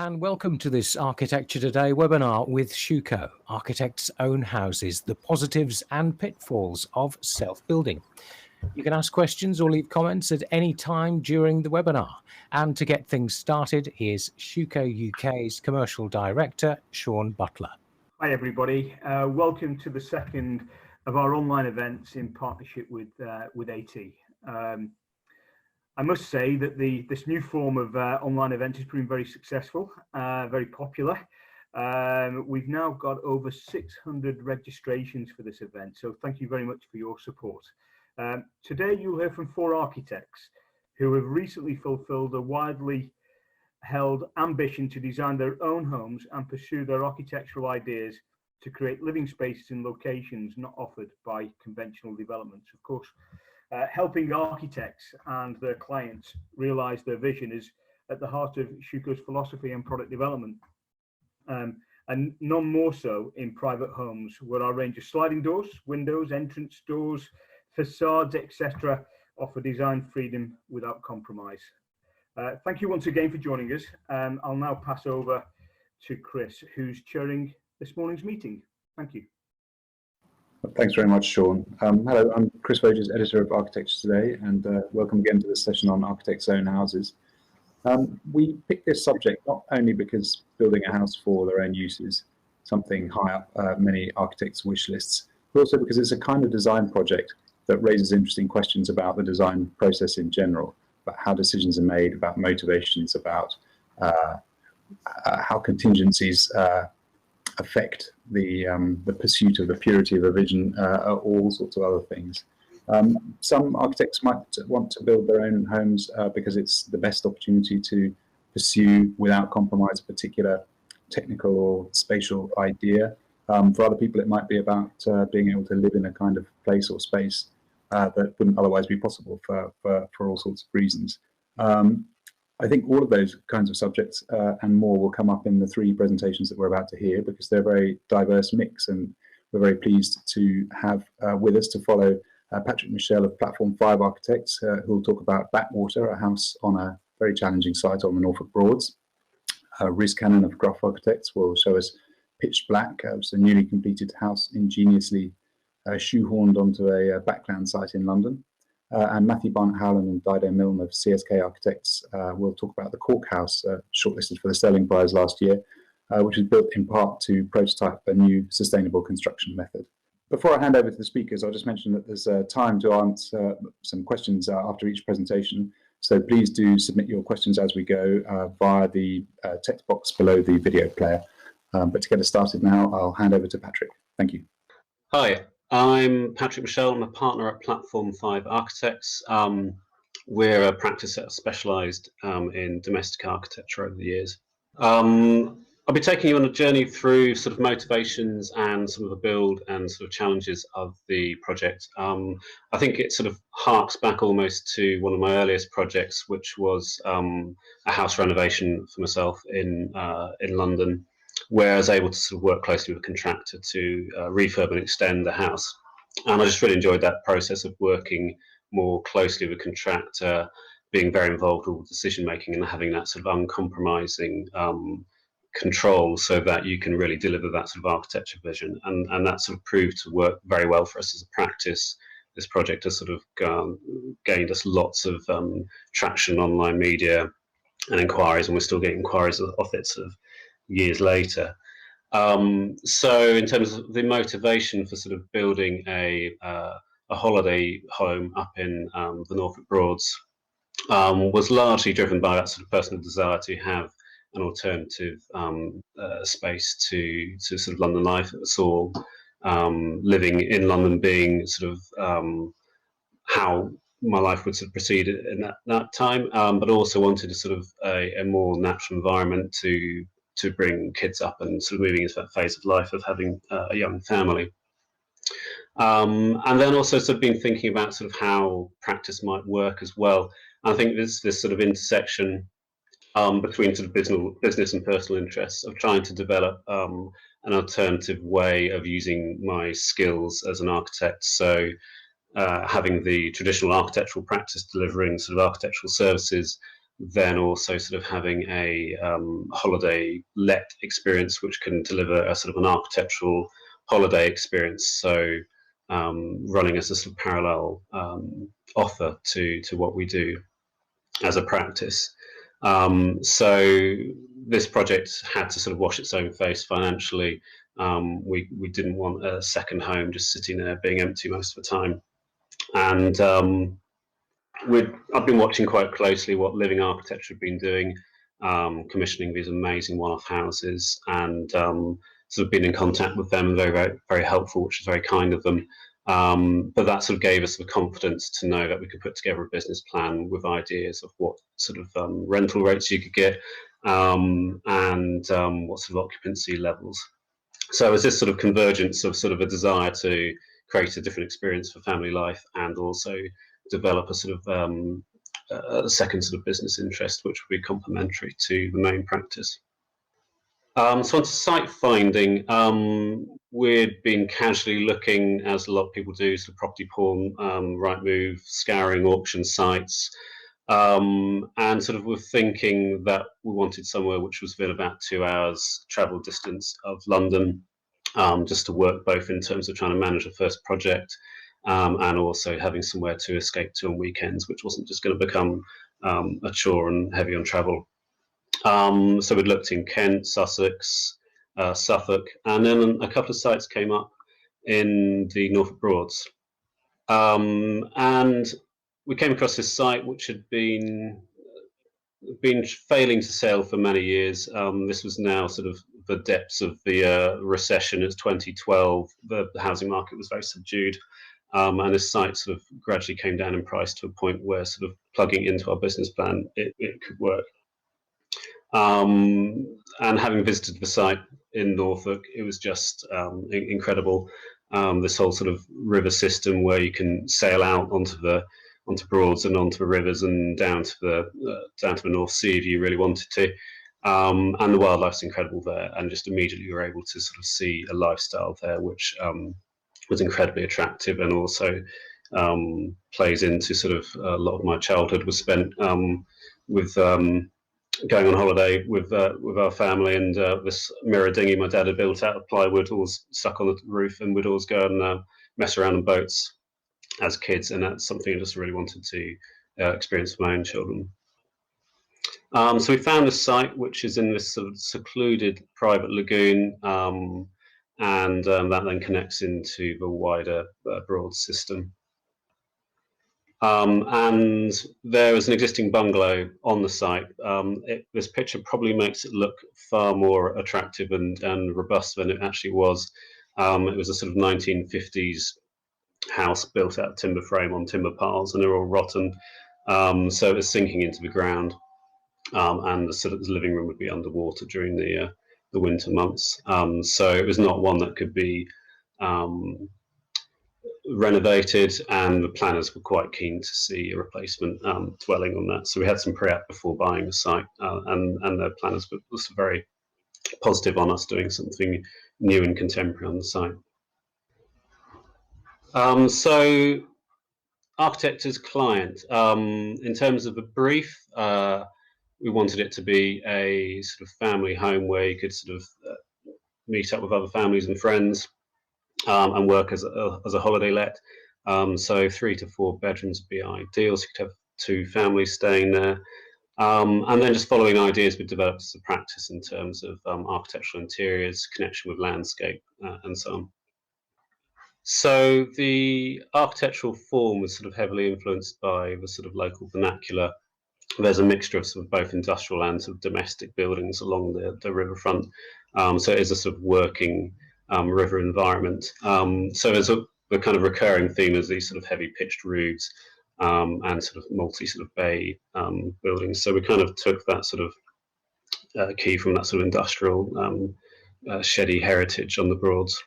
and welcome to this Architecture Today webinar with Schueco, Architects Own Houses, the positives and pitfalls of self-building. You can ask questions or leave comments at any time during the webinar. And to get things started, here's Schueco UK's Commercial Director, Sean Butler. Hi everybody, welcome to the second of our online events in partnership with AT. I must say that this new form of online event has proven very successful, very popular. We've now got over 600 registrations for this event, so thank you very much for your support. Today you'll hear from 4 architects who have recently fulfilled a widely held ambition to design their own homes and pursue their architectural ideas to create living spaces in locations not offered by conventional developments. Of course, helping architects and their clients realize their vision is at the heart of Schueco's philosophy and product development, and none more so in private homes, where our range of sliding doors, windows, entrance doors, facades, etc. offer design freedom without compromise. Thank you once again for joining us. I'll now pass over to Chris, who's chairing this morning's meeting. Thank you. Thanks very much, Sean. Hello, I'm Chris Voges, editor of Architecture Today, and welcome again to this session on Architects Own Houses. We picked this subject not only because building a house for their own use is something high up many architects' wish lists, but also because it's a kind of design project that raises interesting questions about the design process in general, about how decisions are made, about motivations, about how contingencies affect the pursuit of the purity of a vision, all sorts of other things. Some architects might want to build their own homes because it's the best opportunity to pursue without compromise a particular technical or spatial idea. For other people, it might be about being able to live in a kind of place or space that wouldn't otherwise be possible for all sorts of reasons. I think all of those kinds of subjects and more will come up in the 3 presentations that we're about to hear, because they're a very diverse mix, and we're very pleased to have with us to follow Patrick Michel of Platform 5 Architects, who will talk about Backwater, a house on a very challenging site on the Norfolk Broads. Riz Cannon of Gruff Architects will show us Pitch Black, which is a newly completed house ingeniously shoehorned onto a backland site in London. And Matthew Barnett-Howland and Dido Milne of CSK Architects will talk about the Cork House, shortlisted for the Sterling Prize last year, which was built in part to prototype a new sustainable construction method. Before I hand over to the speakers, I'll just mention that there's time to answer some questions after each presentation. So please do submit your questions as we go via the text box below the video player. But to get us started now, I'll hand over to Patrick. Thank you. Hi. I'm Patrick Michel. I'm a partner at Platform 5 Architects. We're a practice that has specialised in domestic architecture over the years. I'll be taking you on a journey through sort of motivations and some of the build and sort of challenges of the project. I think it sort of harks back almost to one of my earliest projects, which was a house renovation for myself in London, where I was able to sort of work closely with a contractor to refurb and extend the house. And I just really enjoyed that process of working more closely with a contractor, being very involved with decision making and having that sort of uncompromising control so that you can really deliver that sort of architecture vision. And that sort of proved to work very well for us as a practice. This project has sort of gained us lots of traction, online media and inquiries, and we're still getting inquiries off it sort of years later. So in terms of the motivation for sort of building a holiday home up in the Norfolk Broads was largely driven by that sort of personal desire to have an alternative space to sort of London life. It was all living in London being sort of how my life would sort of proceed in that time, but also wanted a sort of a more natural environment to bring kids up and sort of moving into that phase of life of having a young family. And then also sort of been thinking about sort of how practice might work as well. And I think there's this sort of intersection between sort of business and personal interests of trying to develop an alternative way of using my skills as an architect. So having the traditional architectural practice delivering sort of architectural services, then also sort of having a holiday let experience, which can deliver a sort of an architectural holiday experience. So running as a sort of parallel offer to what we do as a practice. So this project had to sort of wash its own face financially. We didn't want a second home just sitting there being empty most of the time. And I've been watching quite closely what Living Architecture have been doing, commissioning these amazing one-off houses, and sort of been in contact with them. Very, very, very helpful, which is very kind of them. But that sort of gave us the confidence to know that we could put together a business plan with ideas of what sort of rental rates you could get, and what sort of occupancy levels. So it's this sort of convergence of sort of a desire to create a different experience for family life, and also develop a sort of a second sort of business interest, which would be complementary to the main practice. So onto site finding, we'd been casually looking, as a lot of people do, sort of property porn, Rightmove, scouring auction sites, and sort of were thinking that we wanted somewhere which was within about 2 hours travel distance of London, just to work both in terms of trying to manage the first project, and also having somewhere to escape to on weekends, which wasn't just going to become a chore and heavy on travel. So we'd looked in Kent, Sussex, Suffolk, and then a couple of sites came up in the Norfolk Broads. And we came across this site which had been failing to sell for many years. This was now sort of the depths of the recession. It's 2012. The housing market was very subdued. And this site sort of gradually came down in price to a point where sort of plugging into our business plan, it could work. And having visited the site in Norfolk, it was just incredible. This whole sort of river system where you can sail out onto Broads and onto the rivers and down to the North Sea if you really wanted to. And the wildlife's incredible there, and just immediately you were able to sort of see a lifestyle there which was incredibly attractive, and also plays into sort of a lot of my childhood was spent with going on holiday with our family, and this mirror dinghy my dad had built out of plywood always stuck on the roof, and we'd always go and mess around on boats as kids, and that's something I just really wanted to experience for my own children. So we found a site which is in this sort of secluded private lagoon, and that then connects into the wider Broad system. And there is an existing bungalow on the site. This picture probably makes it look far more attractive and robust than it actually was. It was a sort of 1950s house built out of timber frame on timber piles, and they're all rotten. So it was sinking into the ground, and the sort of living room would be underwater during the winter months. So it was not one that could be renovated, and the planners were quite keen to see a replacement dwelling on that. So we had some pre-app before buying the site, and the planners were very positive on us doing something new and contemporary on the site. So architect as client, in terms of a brief, we wanted it to be a sort of family home where you could sort of meet up with other families and friends, and work as a holiday let. So 3 to 4 bedrooms would be ideal, so you could have 2 families staying there. And then just following ideas we developed as a practice in terms of architectural interiors, connection with landscape, and so on. So the architectural form was sort of heavily influenced by the sort of local vernacular. There's a mixture of sort of both industrial and sort of domestic buildings along the riverfront. So it is a sort of working river environment. So there's the kind of recurring theme is these sort of heavy pitched roofs, and sort of multi sort of bay buildings. So we kind of took that sort of key from that sort of industrial sheddy heritage on the Broads.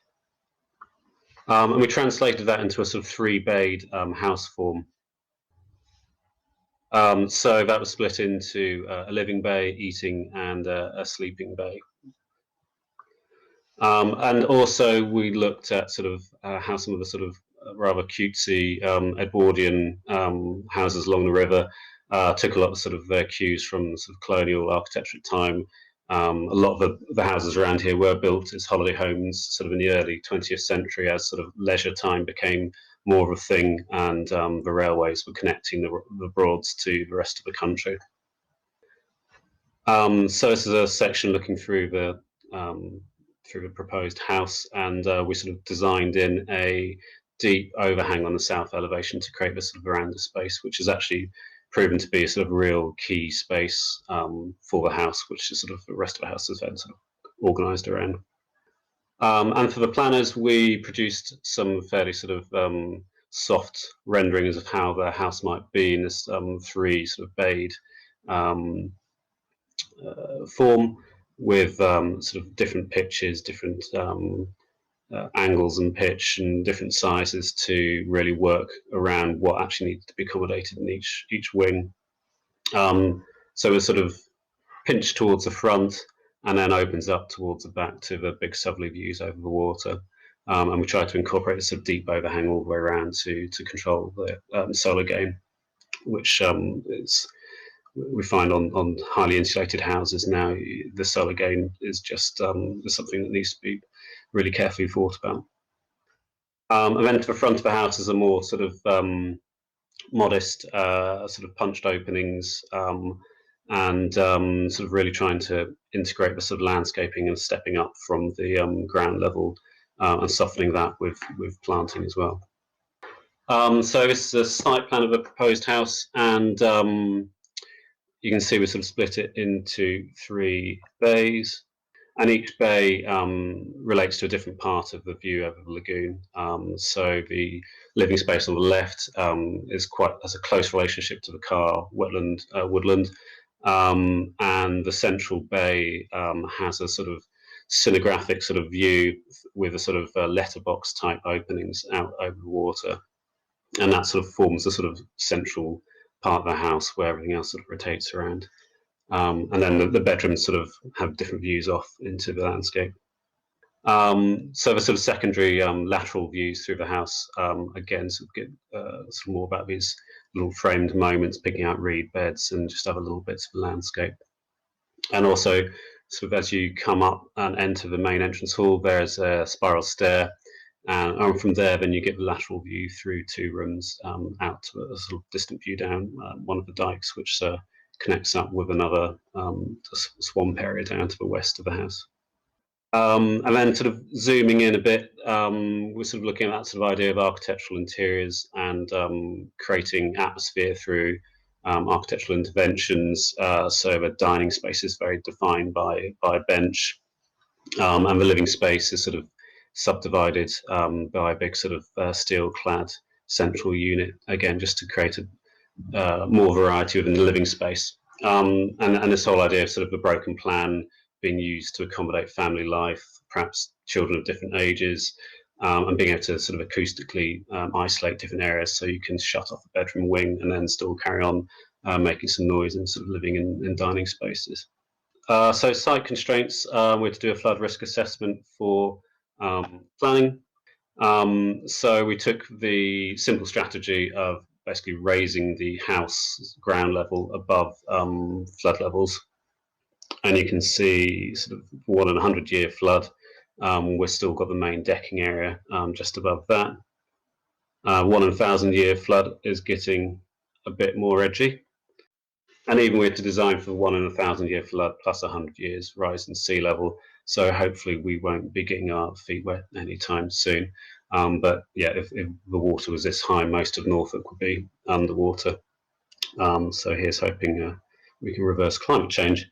And we translated that into a sort of 3-bayed house form. So that was split into a living bay, eating, and a sleeping bay. And also we looked at sort of how some of the sort of rather cutesy Edwardian houses along the river took a lot of sort of their cues from sort of colonial architecture at the time. A lot of the houses around here were built as holiday homes sort of in the early 20th century as sort of leisure time became more of a thing, and the railways were connecting the Broads to the rest of the country. So this is a section looking through the proposed house, and we sort of designed in a deep overhang on the south elevation to create this sort of veranda space, which has actually proven to be a sort of real key space for the house, which is sort of the rest of the house is then sort of organised around. And for the planners, we produced some fairly sort of soft renderings of how the house might be in this 3 sort of bayed form, with sort of different pitches, different angles and pitch, and different sizes to really work around what actually needs to be accommodated in each wing. So it's sort of pinched towards the front and then opens up towards the back to the big southerly views over the water. And we try to incorporate a sort of deep overhang all the way around to control the solar gain, which we find on highly insulated houses now. The solar gain is just something that needs to be really carefully thought about. And then to the front of the house is a more sort of modest sort of punched openings, and sort of really trying to integrate the sort of landscaping and stepping up from the ground level, and softening that with planting as well. So this is a site plan of a proposed house, and you can see we sort of split it into 3 bays, and each bay relates to a different part of the view over the lagoon. So the living space on the left has a close relationship to the Carr wetland woodland, and the central bay has a sort of scenographic sort of view with a sort of letterbox type openings out over the water, and that sort of forms the sort of central part of the house where everything else sort of rotates around. And then the bedrooms sort of have different views off into the landscape. So the sort of secondary lateral views through the house, again, sort of get sort of more about these little framed moments, picking out reed beds and just other little bits of the landscape. And also, sort of as you come up and enter the main entrance hall, there's a spiral stair, and from there, then you get the lateral view through 2 rooms out to a sort of distant view down one of the dikes, which connects up with another swamp area down to the west of the house. And then sort of zooming in a bit, we're sort of looking at that sort of idea of architectural interiors and creating atmosphere through architectural interventions. So the dining space is very defined by a bench, and the living space is sort of subdivided by a big sort of steel-clad central unit, again, just to create more variety within the living space. And this whole idea of sort of the broken plan being used to accommodate family life, perhaps children of different ages, and being able to sort of acoustically isolate different areas so you can shut off the bedroom wing and then still carry on making some noise and sort of living in dining spaces. So site constraints, we had to do a flood risk assessment for planning. So we took the simple strategy of basically raising the house ground level above flood levels. And you can see sort of 1 in 100-year flood. We've still got the main decking area just above that. 1 in 1,000-year flood is getting a bit more edgy. And even we had to design for 1 in 1,000-year flood plus 100 years rise in sea level. So hopefully we won't be getting our feet wet anytime soon. But yeah, if the water was this high, most of Norfolk would be underwater. So here's hoping we can reverse climate change.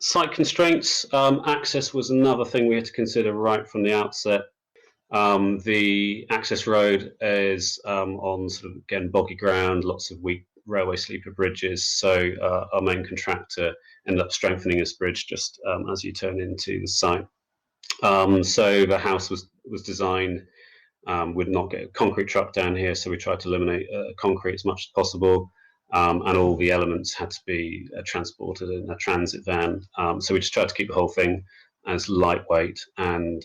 Site constraints, access was another thing we had to consider right from the outset. The access road is on sort of, again, boggy ground, lots of weak railway sleeper bridges. So our main contractor ended up strengthening this bridge just as you turn into the site. So the house was designed, would not get a concrete truck down here, so we tried to eliminate concrete as much as possible. And all the elements had to be transported in a transit van. So we just tried to keep the whole thing as lightweight and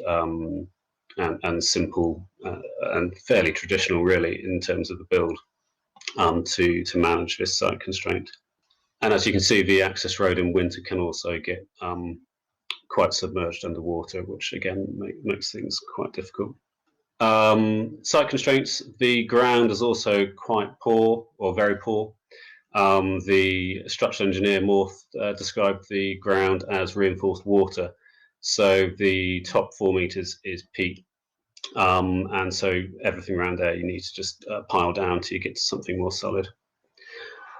simple and fairly traditional, really, in terms of the build. to manage this site constraint. And as you can see, the access road in winter can also get quite submerged underwater, which again makes things quite difficult. Site constraints, the ground is also quite poor, or very poor. The structural engineer described the ground as reinforced water. So the top 4 meters is peat. And so everything around there you need to just pile down till you get to something more solid.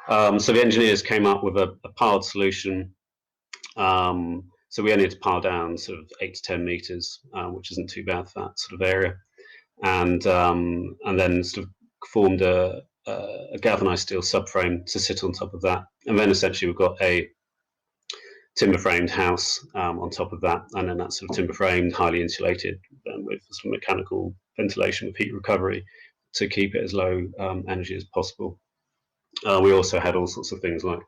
So the engineers came up with a piled solution. So we only had to pile down sort of 8 to 10 meters, which isn't too bad for that sort of area. And then sort of formed a galvanized steel subframe to sit on top of that. And then essentially we've got a timber framed house on top of that. And then that's sort of timber framed, highly insulated with some mechanical ventilation with heat recovery to keep it as low energy as possible. We also had all sorts of things like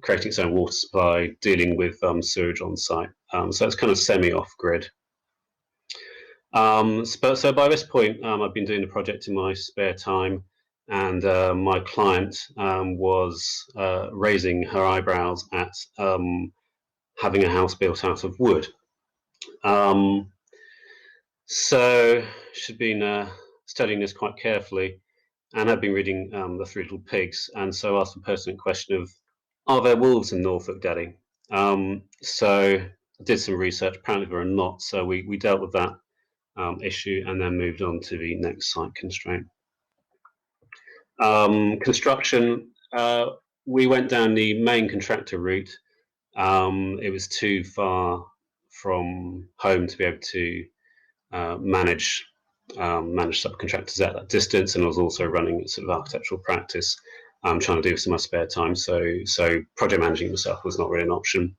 creating its own water supply, dealing with sewage on site. So it's kind of semi-off-grid. So by this point, I've been doing the project in my spare time, and my client was raising her eyebrows at having a house built out of wood. So she'd been studying this quite carefully and had been reading The Three Little Pigs, and so asked the pertinent question of, are there wolves in Norfolk, Daddy? So I did some research. Apparently there are not, so we dealt with that issue and then moved on to the next site constraint. Construction, we went down the main contractor route. It was too far from home to be able to manage subcontractors at that distance, and I was also running sort of architectural practice. I'm trying to do this in my spare time, so project managing myself was not really an option.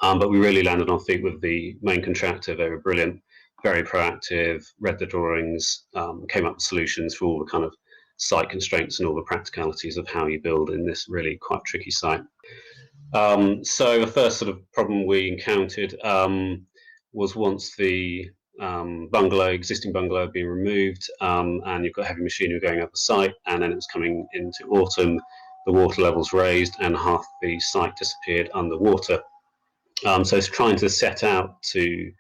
But we really landed on feet with the main contractor. They were brilliant, very proactive, read the drawings, came up with solutions for all the kind of site constraints and all the practicalities of how you build in this really quite tricky site. So the first sort of problem we encountered was once the existing bungalow had been removed, and you've got heavy machinery going up the site, and then it was coming into autumn, the water levels raised and half the site disappeared underwater. So it's trying to set out to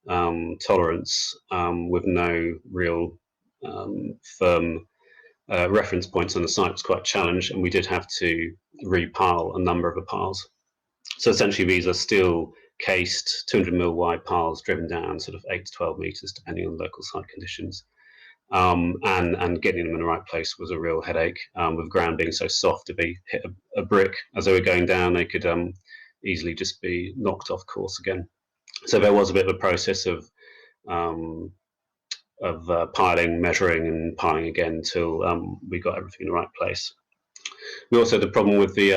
tolerance with no real firm reference points on the site was quite challenged, and we did have to repile a number of the piles. So essentially these are steel cased 200mm wide piles driven down sort of 8 to 12 meters depending on local site conditions, and getting them in the right place was a real headache, with the ground being so soft. If they hit a brick as they were going down, they could easily just be knocked off course again. So there was a bit of a process of piling, measuring and piling again until we got everything in the right place. We also had the problem with the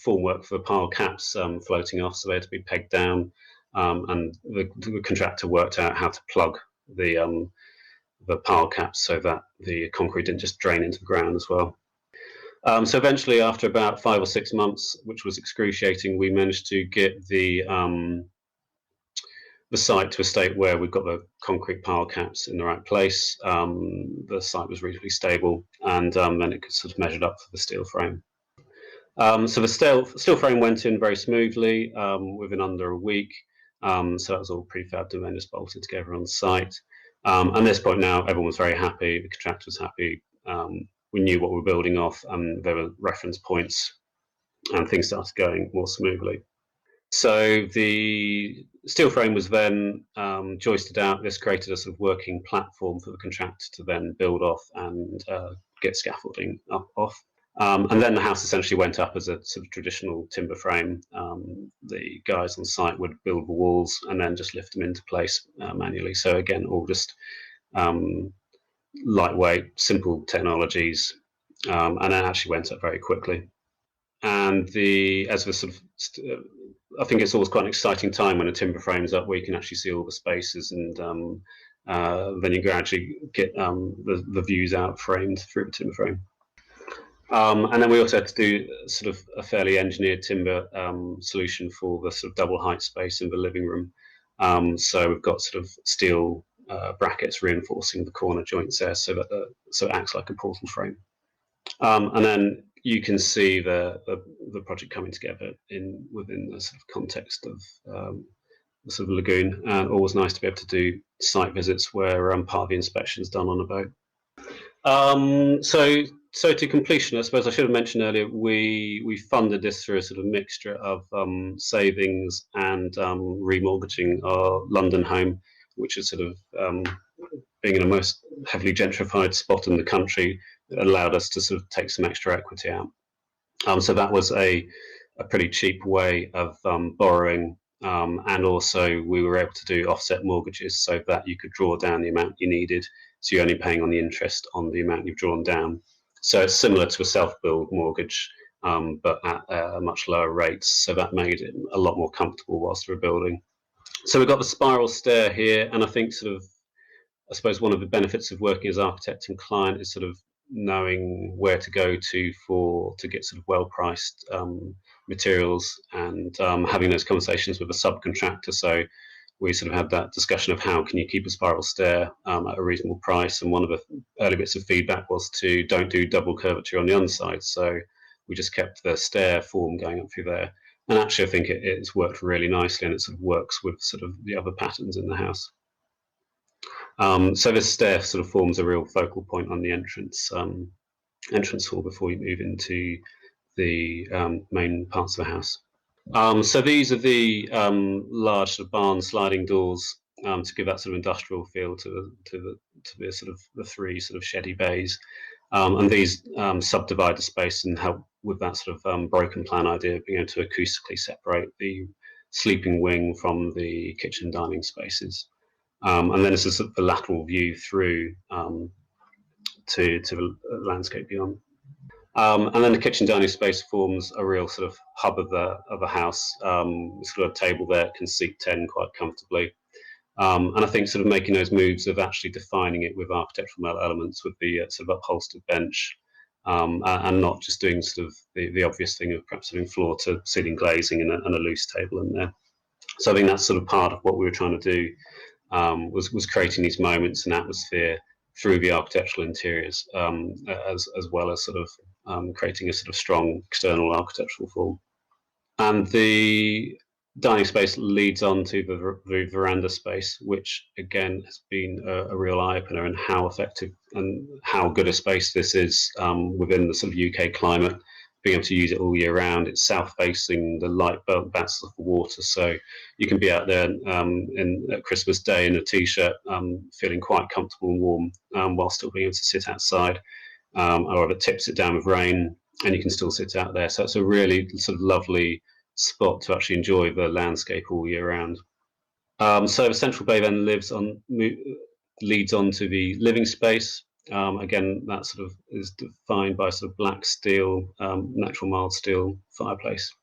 formwork for the pile caps floating off, so they had to be pegged down, and the contractor worked out how to plug the pile caps so that the concrete didn't just drain into the ground as well. So eventually, after about 5 or 6 months, which was excruciating, we managed to get the site to a state where we've got the concrete pile caps in the right place. The site was reasonably stable, and then it could sort of measured up for the steel frame. So the steel frame went in very smoothly within under a week. So that was all prefabbed and then just bolted together on site. And at this point now, everyone was very happy. The contractor was happy. We knew what we were building off, and there were reference points, and things started going more smoothly. So the steel frame was then joisted out. This created a sort of working platform for the contractor to then build off and get scaffolding off. And then the house essentially went up as a sort of traditional timber frame. The guys on site would build the walls and then just lift them into place manually. So again, all just lightweight, simple technologies, and it actually went up very quickly. And as the sort of I think it's always quite an exciting time when a timber frame is up, where you can actually see all the spaces, and then you gradually get the views out framed through the timber frame. And then we also had to do sort of a fairly engineered timber solution for the sort of double height space in the living room. So we've got sort of steel brackets reinforcing the corner joints there, so that so it acts like a portal frame. And then you can see the project coming together within the sort of context of the sort of lagoon. And always nice to be able to do site visits where part of the inspection is done on a boat. So to completion, I suppose I should have mentioned earlier, we funded this through a sort of mixture of savings and remortgaging our London home, which is sort of being in a most heavily gentrified spot in the country, allowed us to sort of take some extra equity out. So that was a pretty cheap way of borrowing, and also we were able to do offset mortgages so that you could draw down the amount you needed, so you're only paying on the interest on the amount you've drawn down. So it's similar to a self-build mortgage, but at a much lower rates, so that made it a lot more comfortable whilst we were building. So we've got the spiral stair here, and I think sort of, I suppose one of the benefits of working as architect and client is sort of knowing where to go to get sort of well-priced materials, and having those conversations with a subcontractor. So we sort of had that discussion of how can you keep a spiral stair at a reasonable price. And one of the early bits of feedback was to don't do double curvature on the underside. So we just kept the stair form going up through there. And actually, I think it's worked really nicely, and it sort of works with sort of the other patterns in the house. So this stair sort of forms a real focal point on the entrance hall before you move into the main parts of the house. So these are the large sort of barn sliding doors to give that sort of industrial feel to the sort of the three sort of sheddy bays, and these subdivide the space and help with that sort of broken plan idea of being able to acoustically separate the sleeping wing from the kitchen dining spaces. And then this is the lateral view through to the landscape beyond. And then the kitchen dining space forms a real sort of hub of the house. It's got a table there, it can seat 10 quite comfortably. And I think sort of making those moves of actually defining it with architectural elements with the sort of upholstered bench, and not just doing sort of the obvious thing of perhaps having floor to ceiling glazing and a loose table in there. So I think that's sort of part of what we were trying to do. Was creating these moments and atmosphere through the architectural interiors, as well as sort of creating a sort of strong external architectural form. And the dining space leads on to the veranda space, which again has been a real eye-opener in how effective and how good a space this is within the sort of UK climate. Being able to use it all year round. It's south facing, the light bounces off the water, so you can be out there at Christmas Day in a t-shirt, feeling quite comfortable and warm, while still being able to sit outside, or if it tips it down with rain and you can still sit out there. So it's a really sort of lovely spot to actually enjoy the landscape all year round. So the central bay then leads on to the living space. Again, that sort of is defined by sort of black steel, natural mild steel fireplace.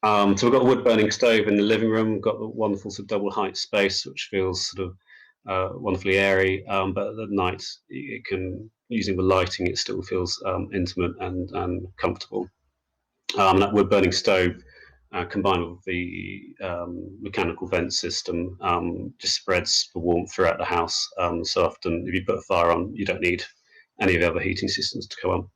So we've got a wood burning stove in the living room. We've got the wonderful sort of double height space, which feels sort of wonderfully airy. But at night, it can, using the lighting, it still feels intimate and comfortable. That wood burning stove, combined with the mechanical vent system, just spreads the warmth throughout the house. So often, if you put a fire on, you don't need any of the other heating systems to go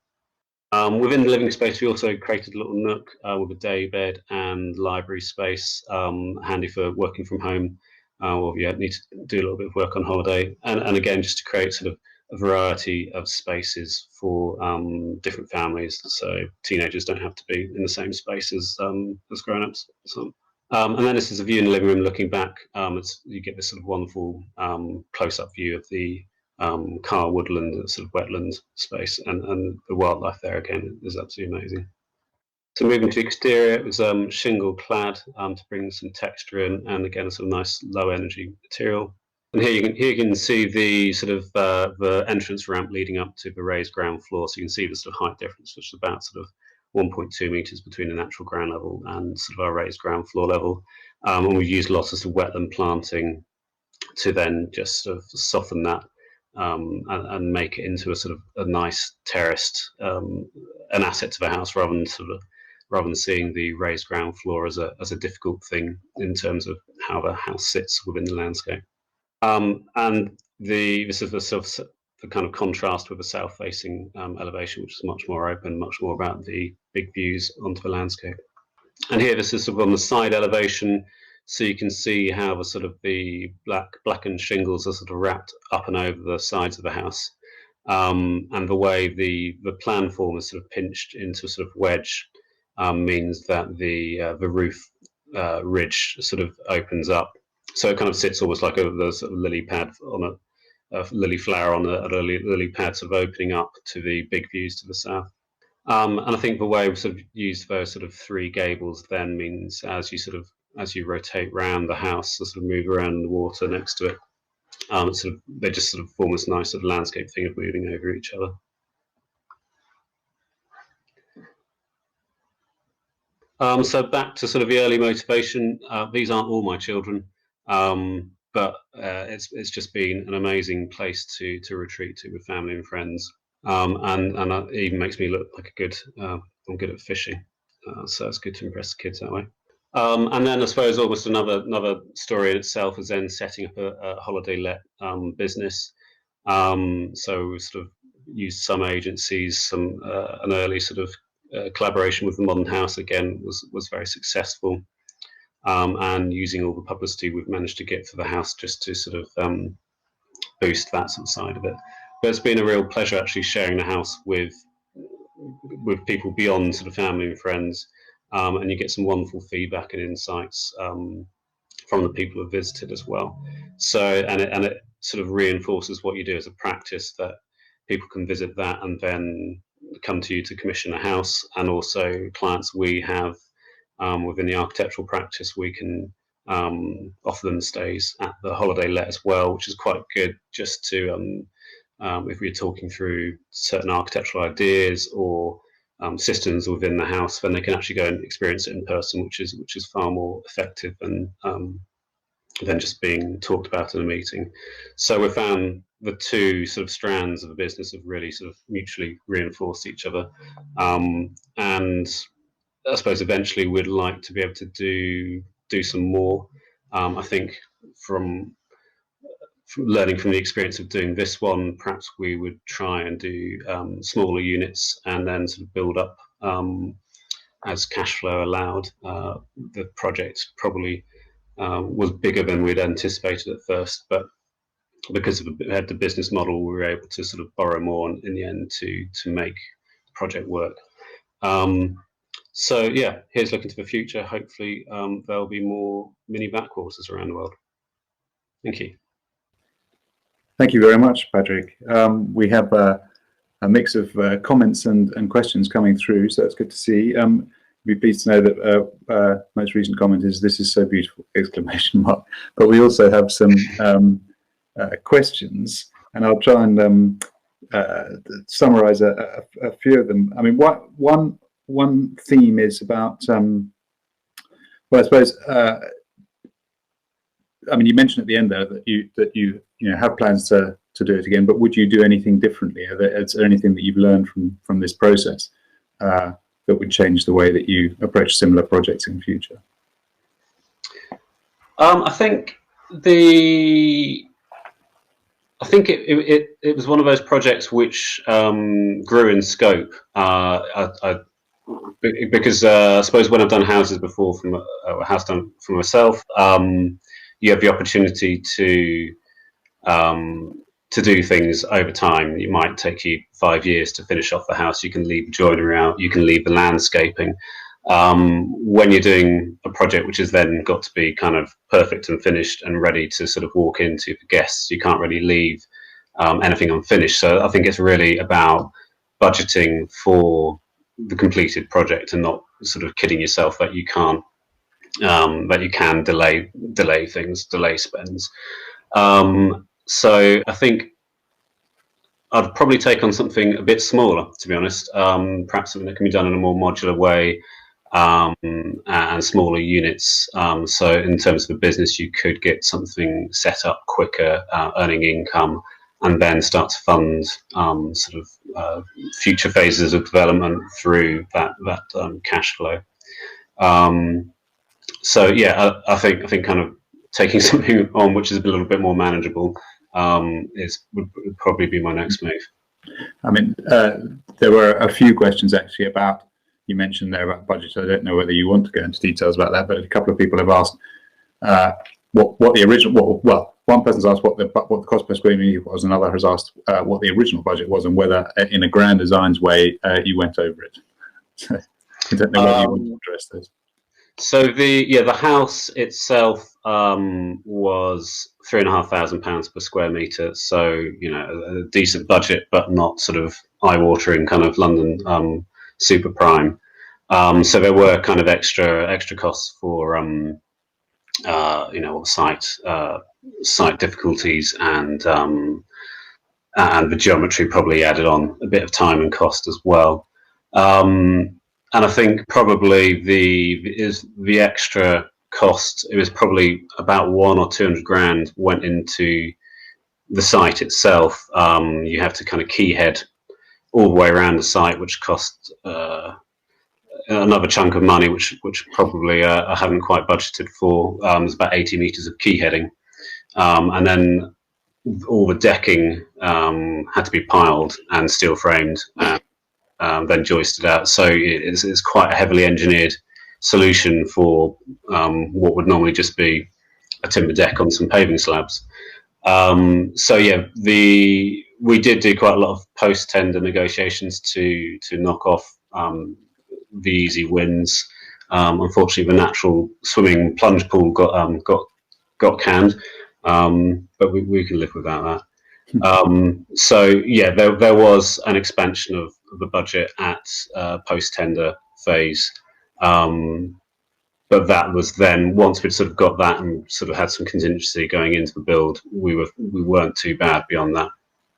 on. Within the living space, we also created a little nook with a day bed and library space, handy for working from home, or if you need to do a little bit of work on holiday. And again, just to create sort of a variety of spaces for different families, so teenagers don't have to be in the same space as grown-ups. So, and then this is a view in the living room looking back. You get this sort of wonderful close-up view of the Carr woodland, sort of wetland space, and the wildlife there again is absolutely amazing. So moving to the exterior, it was shingle clad to bring some texture in, and again a sort of nice low energy material. And here you can see the sort of the entrance ramp leading up to the raised ground floor. So you can see the sort of height difference, which is about sort of 1.2 meters between the natural ground level and sort of our raised ground floor level. And we used lots of sort of wetland planting to then just sort of soften that and make it into a sort of a nice terraced an asset to the house, rather than seeing the raised ground floor as a difficult thing in terms of how the house sits within the landscape. And this is the the kind of contrast with the south-facing elevation, which is much more open, much more about the big views onto the landscape. And here, this is sort of on the side elevation, so you can see how the sort of the blackened shingles are sort of wrapped up and over the sides of the house, and the way the plan form is sort of pinched into a sort of wedge means that the roof ridge sort of opens up, so it kind of sits almost like the sort of lily pad on a lily flower on a lily pad, sort of opening up to the big views to the south. And I think the way we sort of used those sort of three gables then means as you rotate round the house, sort of move around the water next to it, they just sort of form this nice sort of landscape thing of moving over each other. So back to sort of the early motivation. These aren't all my children, but it's just been an amazing place to retreat to with family and friends, and it even makes me look like I'm good at fishing, so it's good to impress the kids that way. And then I suppose almost another story in itself is then setting up a holiday let business. So we sort of used some agencies, an early sort of collaboration with the Modern House again was very successful, and using all the publicity we've managed to get for the house just to sort of boost that sort of side of it. But it's been a real pleasure actually sharing the house with people beyond sort of family and friends, and you get some wonderful feedback and insights from the people who have visited as well. So and it sort of reinforces what you do as a practice, that people can visit that and then come to you to commission a house. And also clients we have within the architectural practice, we can offer them stays at the holiday let as well, which is quite good just to if we're talking through certain architectural ideas or systems within the house, then they can actually go and experience it in person, which is far more effective than just being talked about in a meeting. So we found the two sort of strands of the business have really sort of mutually reinforced each other, and I suppose eventually we'd like to be able to do some more. I think from learning from the experience of doing this one, perhaps we would try and do smaller units and then sort of build up as cash flow allowed. The project probably was bigger than we'd anticipated at first, but because we had the business model, we were able to sort of borrow more in the end to make the project work. So yeah, here's looking to the future. Hopefully there'll be more mini backwaters around the world. Thank you. Thank you very much, Patrick. We have a mix of comments and questions coming through, so that's good to see. Be pleased to know that most recent comment is "This is so beautiful!" exclamation mark. But we also have some questions, and I'll try and summarize a few of them. I mean, one theme is about well, I suppose. I mean, you mentioned at the end there that you have plans to do it again, but would you do anything differently? Is there anything that you've learned from this process that would change the way that you approach similar projects in future? I think it was one of those projects which grew in scope. Because I suppose when I've done houses before, from a house done for myself, you have the opportunity to do things over time. It might take you 5 years to finish off the house. You can leave the joinery out. You can leave the landscaping. When you're doing a project which has then got to be kind of perfect and finished and ready to sort of walk into for guests, you can't really leave anything unfinished. So I think it's really about budgeting for the completed project and not sort of kidding yourself that you can't that you can delay things, delay spends. So I think I'd probably take on something a bit smaller, to be honest. Perhaps something that can be done in a more modular way, and smaller units. So in terms of the business, you could get something set up quicker, earning income, and then start to fund sort of future phases of development through that cash flow. So yeah, I think kind of taking something on which is a little bit more manageable, would probably be my next move. I mean, there were a few questions actually about, you mentioned there about budget. I don't know whether you want to go into details about that, but a couple of people have asked what the original, well, one person's asked what the cost per square meter was, another has asked what the original budget was and whether in a grand designs way you went over it. So I don't know whether you want to address those. So the house itself was £3,500 per square metre. So, you know, a decent budget, but not sort of eye-watering kind of London super prime. So there were kind of extra costs for you know, site difficulties, and the geometry probably added on a bit of time and cost as well. And I think probably the extra cost, it was probably about 100 or 200 grand went into the site itself. You have to kind of keyhead all the way around the site, which cost another chunk of money, which probably I haven't quite budgeted for. There's about 80 meters of keyheading, and then all the decking had to be piled and steel framed. Then joisted out. So it's quite a heavily engineered solution for what would normally just be a timber deck on some paving slabs. So yeah, we did do quite a lot of post-tender negotiations to knock off the easy wins. Unfortunately, the natural swimming plunge pool got canned, but we can live without that. So yeah, there was an expansion of the budget at post-tender phase, but that was then, once we'd sort of got that and sort of had some contingency going into the build, we weren't too bad beyond that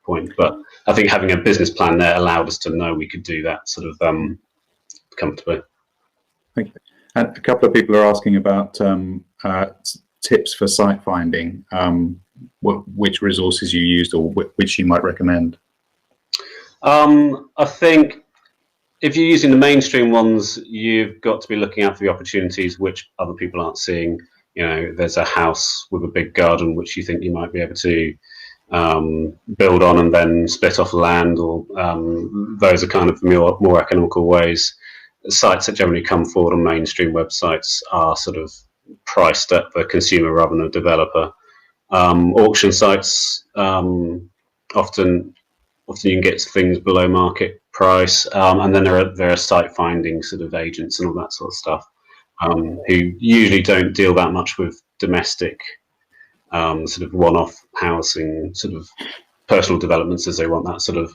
point. But I think having a business plan there allowed us to know we could do that sort of comfortably. Thank you. And a couple of people are asking about tips for site finding. Which resources you used, or which you might recommend? I think if you're using the mainstream ones, you've got to be looking out for the opportunities which other people aren't seeing. You know, there's a house with a big garden which you think you might be able to build on and then split off land, or those are kind of more economical ways. Sites that generally come forward on mainstream websites are sort of priced at the consumer rather than the developer. Auction sites, often you can get things below market price, and then there are site finding sort of agents and all that sort of stuff, who usually don't deal that much with domestic sort of one-off housing sort of personal developments, as they want that sort of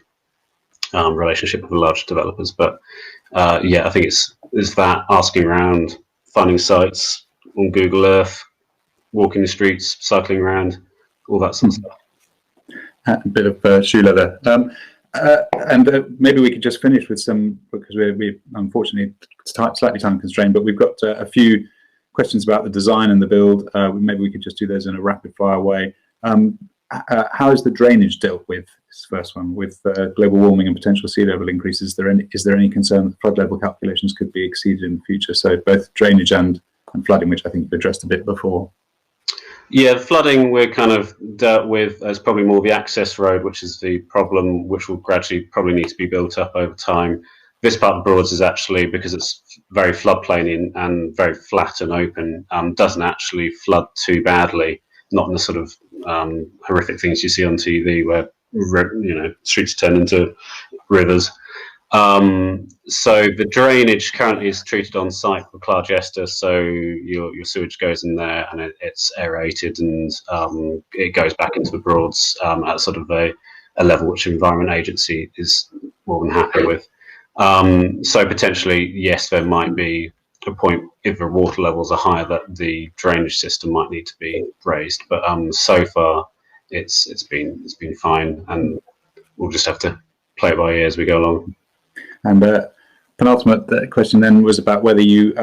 relationship with the large developers. But yeah, I think it's that, asking around, finding sites on Google Earth, walking the streets, cycling around, all that sort of stuff. A bit of shoe leather. And maybe we could just finish with some, because we unfortunately slightly time constrained, but we've got a few questions about the design and the build. Maybe we could just do those in a rapid fire way. How is the drainage dealt with? This first one, with global warming and potential sea level increases. Is there any concern that flood level calculations could be exceeded in the future? So both drainage and flooding, which I think you've addressed a bit before. Yeah, flooding we're kind of dealt with as probably more the access road, which is the problem, which will gradually probably need to be built up over time. This part of the Broads is actually, because it's very floodplainy and very flat and open, doesn't actually flood too badly. Not in the sort of horrific things you see on TV where, you know, streets turn into rivers. So the drainage currently is treated on site with Clargester, so your sewage goes in there and it's aerated, and it goes back into the Broads at sort of a level which the Environment Agency is more than happy with. So potentially, yes, there might be a point if the water levels are higher that the drainage system might need to be raised, but so far it's been fine, and we'll just have to play it by ear as we go along. And penultimate question then was about whether you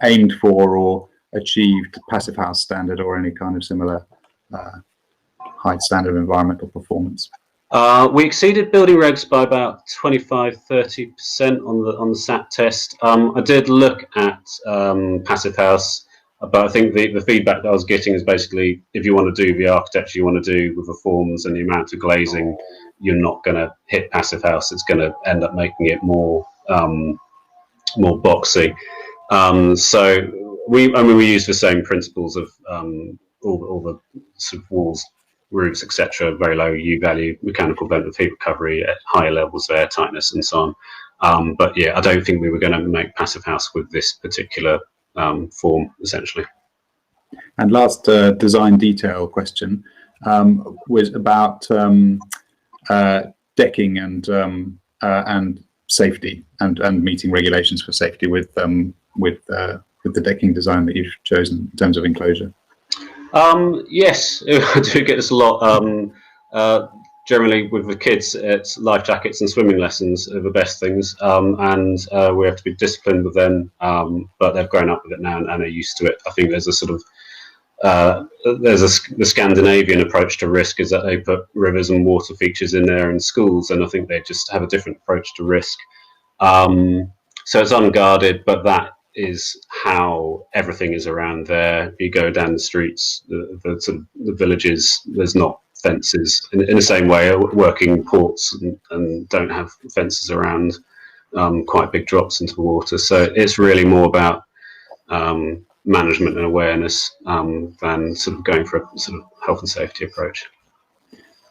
aimed for or achieved Passive House standard or any kind of similar high standard of environmental performance. We exceeded building regs by about 25–30% on the SAT test. I did look at Passive House. But I think the feedback that I was getting is basically, if you want to do the architecture you want to do with the forms and the amount of glazing, you're not going to hit passive house. It's going to end up making it more boxy. So we use the same principles of all the sort of walls, roofs, etc. Very low U value, mechanical vent with heat recovery at higher levels of air tightness and so on. But yeah, I don't think we were going to make passive house with this particular form, essentially. And last design detail question was about decking and safety and meeting regulations for safety with the decking design that you've chosen in terms of enclosure. Yes, I do get this a lot. Generally, with the kids, it's life jackets and swimming lessons are the best things, and we have to be disciplined with them. But they've grown up with it now and are used to it. I think there's a sort of the Scandinavian approach to risk is that they put rivers and water features in there in schools, and I think they just have a different approach to risk. So it's unguarded, but that is how everything is around there. You go down the streets, the sort of the villages, there's not fences in the same way. Working ports and don't have fences around quite big drops into the water. So it's really more about management and awareness than sort of going for a sort of health and safety approach.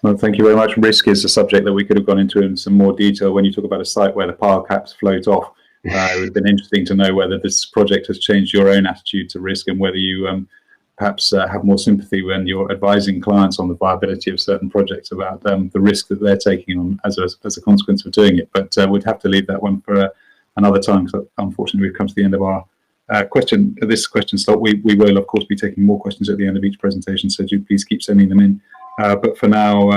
Well, thank you very much. Risk is a subject that we could have gone into in some more detail. When you talk about a site where the pile caps float off, it would have been interesting to know whether this project has changed your own attitude to risk and whether you perhaps have more sympathy when you're advising clients on the viability of certain projects about the risk that they're taking on as a consequence of doing it. But we'd have to leave that one for another time, because unfortunately we've come to the end of our this question slot. We will, of course, be taking more questions at the end of each presentation, so do please keep sending them in. But for now,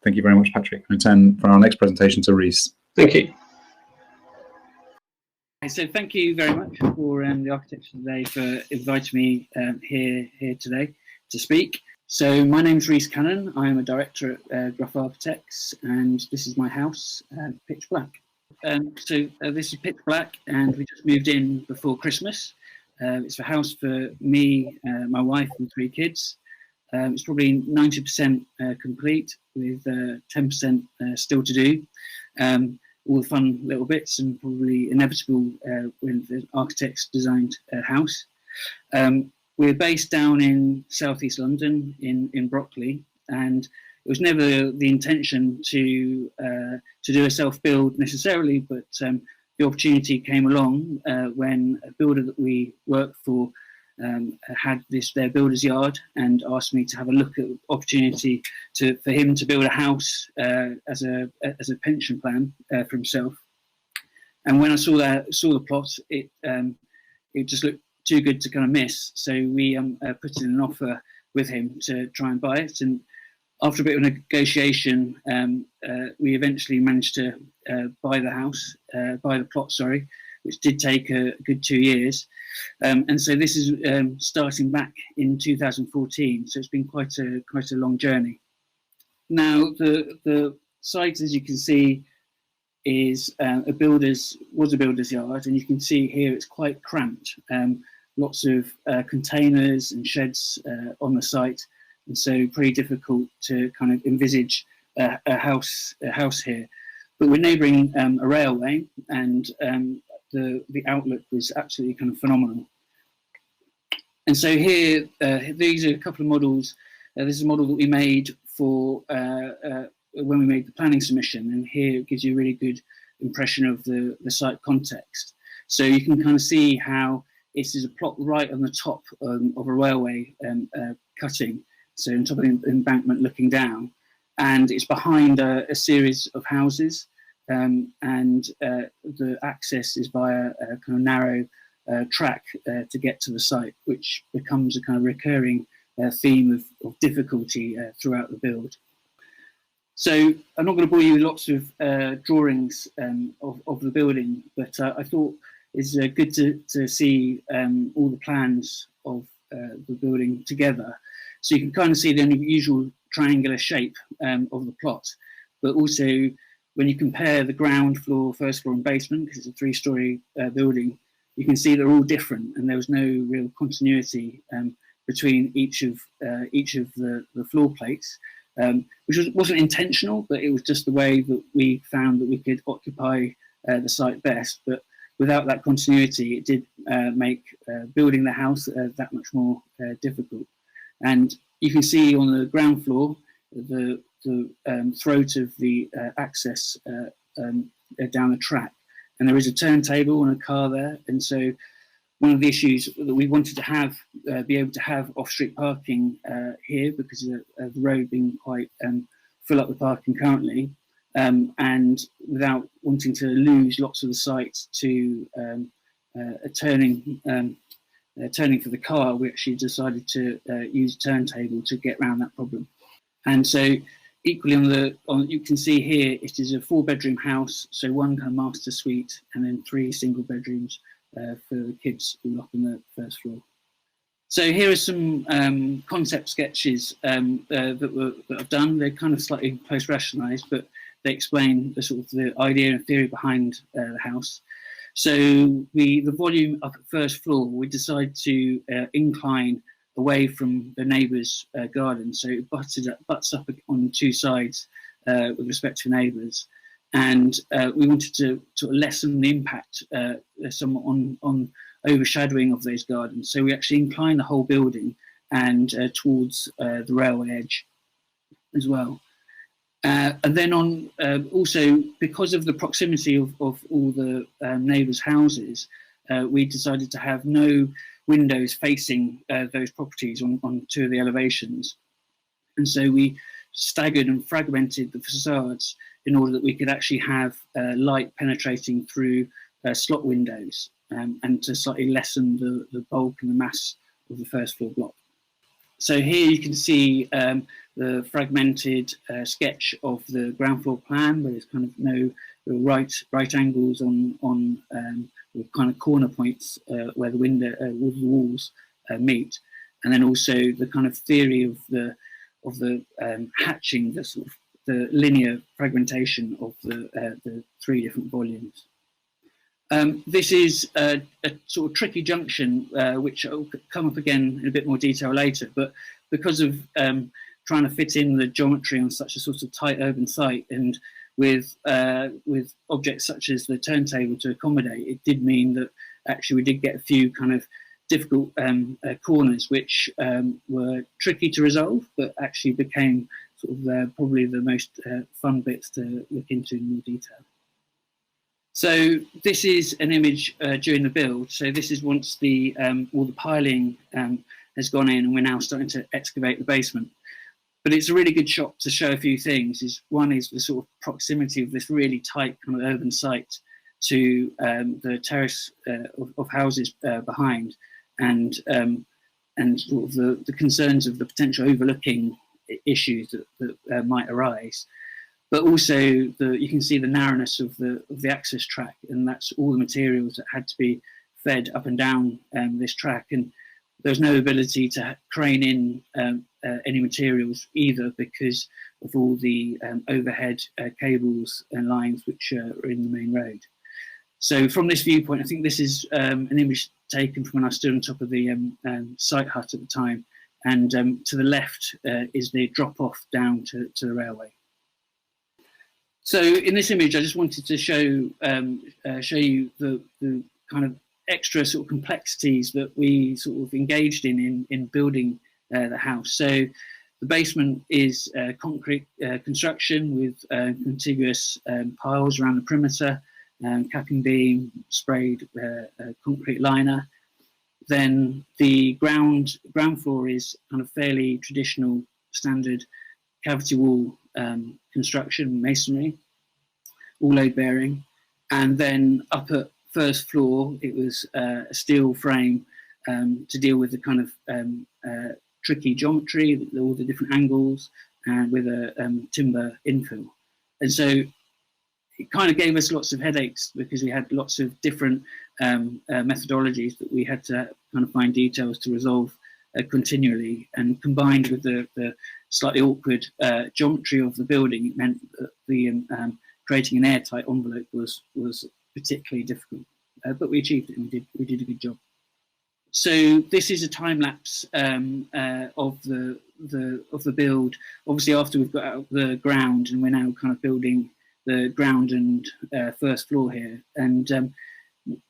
thank you very much, Patrick. And return for our next presentation to Rhys. Thank you. So thank you very much for the architecture today for inviting me here today to speak. So my name's Rhys Cannon. I'm a director at Gruff Architects, and this is my house, Pitch Black. So this is Pitch Black, and we just moved in before Christmas. It's a house for me, my wife, and 3 kids. It's probably 90% complete, with 10% still to do. All the fun little bits and probably inevitable when the architect's designed a house. We're based down in southeast London in Brockley, and it was never the intention to do a self-build necessarily, but the opportunity came along when a builder that we work for had their builder's yard and asked me to have a look at the opportunity for him to build a house as a pension plan for himself. And when I saw the plot, it just looked too good to kind of miss. So we put in an offer with him to try and buy it. And after a bit of negotiation, we eventually managed to buy the plot, which did take a good 2 years. And so this is starting back in 2014. So it's been quite a long journey. Now the site, as you can see, is a builder's yard, and you can see here it's quite cramped. Lots of containers and sheds on the site, and so pretty difficult to kind of envisage a house here. But we're neighbouring a railway, and the outlook was absolutely kind of phenomenal. And so here, these are a couple of models. This is a model that we made for when we made the planning submission, and here it gives you a really good impression of the site context. So you can kind of see how this is a plot right on the top of a railway cutting, so on top of the embankment looking down, and it's behind a series of houses, and the access is via a kind of narrow track to get to the site, which becomes a kind of recurring theme of difficulty throughout the build. So I'm not going to bore you with lots of drawings of the building, but I thought it's good to see all the plans of the building together. So you can kind of see the unusual triangular shape of the plot, but also when you compare the ground floor, first floor and basement, because it's a 3-storey building, you can see they're all different, and there was no real continuity between each of the floor plates, which wasn't intentional, but it was just the way that we found that we could occupy the site best. But without that continuity, it did make building the house that much more difficult. And you can see on the ground floor the throat of the access down the track, and there is a turntable and a car there. And so one of the issues that we wanted to have, be able to have off-street parking here, because of the road being quite full up with parking currently, and without wanting to lose lots of the site to turning for the car, we actually decided to use a turntable to get around that problem. And so equally you can see here, it is a 4-bedroom house, so one kind of master suite and then 3 single bedrooms for the kids all up on the first floor. So here are some concept sketches that I've done. They're kind of slightly post-rationalised, but they explain the sort of the idea and theory behind the house. So the volume up at first floor, we decided to incline away from the neighbour's garden, so it butts up on 2 sides with respect to neighbours. And we wanted to sort of lessen the impact somewhat on overshadowing of those gardens. So we actually inclined the whole building and towards the railway edge as well. And then also, because of the proximity of all the neighbours' houses, we decided to have no windows facing those properties on 2 of the elevations. And so we staggered and fragmented the facades in order that we could actually have light penetrating through slot windows, and to slightly lessen the bulk and the mass of the first floor block. So here you can see the fragmented sketch of the ground floor plan, where there's kind of no right angles on the kind of corner points where the walls meet, and then also the kind of theory of the hatching, the sort of the linear fragmentation of the 3 different volumes. This is a sort of tricky junction, which will come up again in a bit more detail later, but because of trying to fit in the geometry on such a sort of tight urban site, and with objects such as the turntable to accommodate, it did mean that actually we did get a few kind of difficult corners, which were tricky to resolve, but actually became sort of probably the most fun bits to look into in more detail. So this is an image during the build. So this is once all the piling has gone in, and we're now starting to excavate the basement. But it's a really good shot to show a few things. One is the sort of proximity of this really tight kind of urban site to the terrace of houses behind, and sort of the concerns of the potential overlooking issues that might arise. But also you can see the narrowness of the access track, and that's all the materials that had to be fed up and down this track. And there's no ability to crane in any materials either, because of all the overhead cables and lines which are in the main road. So from this viewpoint, I think this is an image taken from when I stood on top of the site hut at the time, and to the left is the drop-off down to the railway. So in this image, I just wanted to show you the kind of extra sort of complexities that we sort of engaged in building the house. So the basement is concrete construction with contiguous piles around the perimeter, capping beam, sprayed concrete liner. Then the ground floor is kind of fairly traditional, standard cavity wall construction, masonry, all load bearing. And then up at first floor, it was a steel frame to deal with the kind of tricky geometry, all the different angles, and with a timber infill. And so it kind of gave us lots of headaches, because we had lots of different methodologies that we had to kind of find details to resolve continually. And combined with the slightly awkward geometry of the building, it meant that the creating an airtight envelope was particularly difficult. but we achieved it, and we did a good job. So this is a time lapse of the build. Obviously, after we've got out of the ground, and we're now kind of building the ground and first floor here, and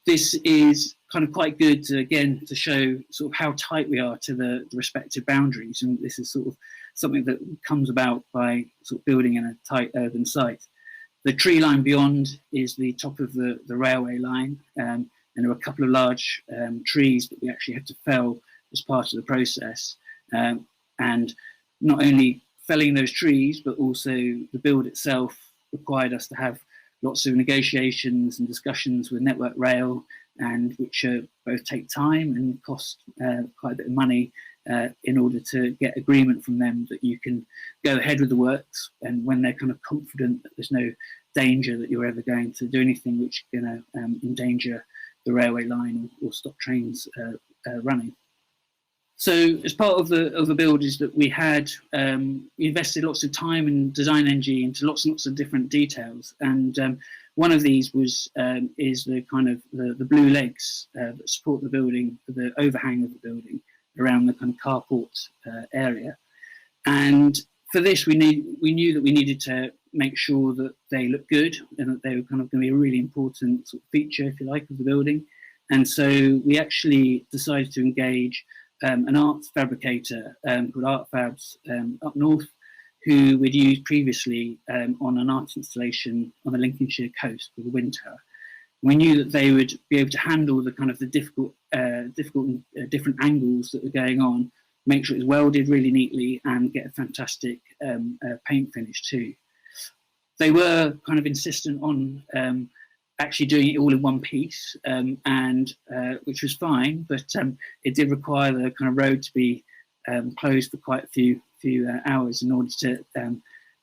this is kind of quite good to show sort of how tight we are to the respective boundaries, and this is sort of something that comes about by sort of building in a tight urban site. The tree line beyond is the top of the railway line, and there were a couple of large trees that we actually had to fell as part of the process, and not only felling those trees, but also the build itself required us to have lots of negotiations and discussions with Network Rail, and which both take time and cost quite a bit of money in order to get agreement from them that you can go ahead with the works, and when they're kind of confident that there's no danger that you're ever going to do anything which is going to endanger the railway line or stop trains running. So as part of the build is that we invested lots of time and design energy into lots and lots of different details, and one of these is the kind of the blue legs that support the building, the overhang of the building around the kind of carport area. And for this, we knew that we needed to make sure that they look good and that they were kind of going to be a really important sort of feature, if you like, of the building. And so we actually decided to engage an art fabricator called Art Fabs up north, who we'd used previously on an art installation on the Lincolnshire coast with the Wind Tower. We knew that they would be able to handle the kind of the difficult different angles that were going on, make sure it was welded really neatly, and get a fantastic paint finish too. They were kind of insistent on actually doing it all in one piece, and which was fine, but it did require the kind of road to be closed for quite a few hours in order to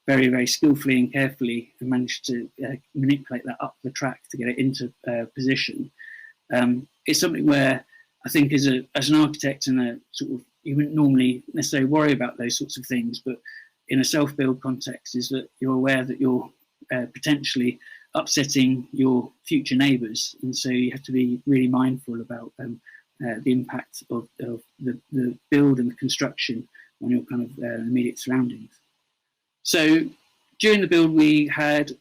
very, very skillfully and carefully manage to manipulate that up the track to get it into position. It's something where I think as an architect and a sort of, you wouldn't normally necessarily worry about those sorts of things, but in a self-build context is that you're aware that you're potentially upsetting your future neighbours, and so you have to be really mindful about the impact of the build and the construction on your kind of immediate surroundings. So during the build, we had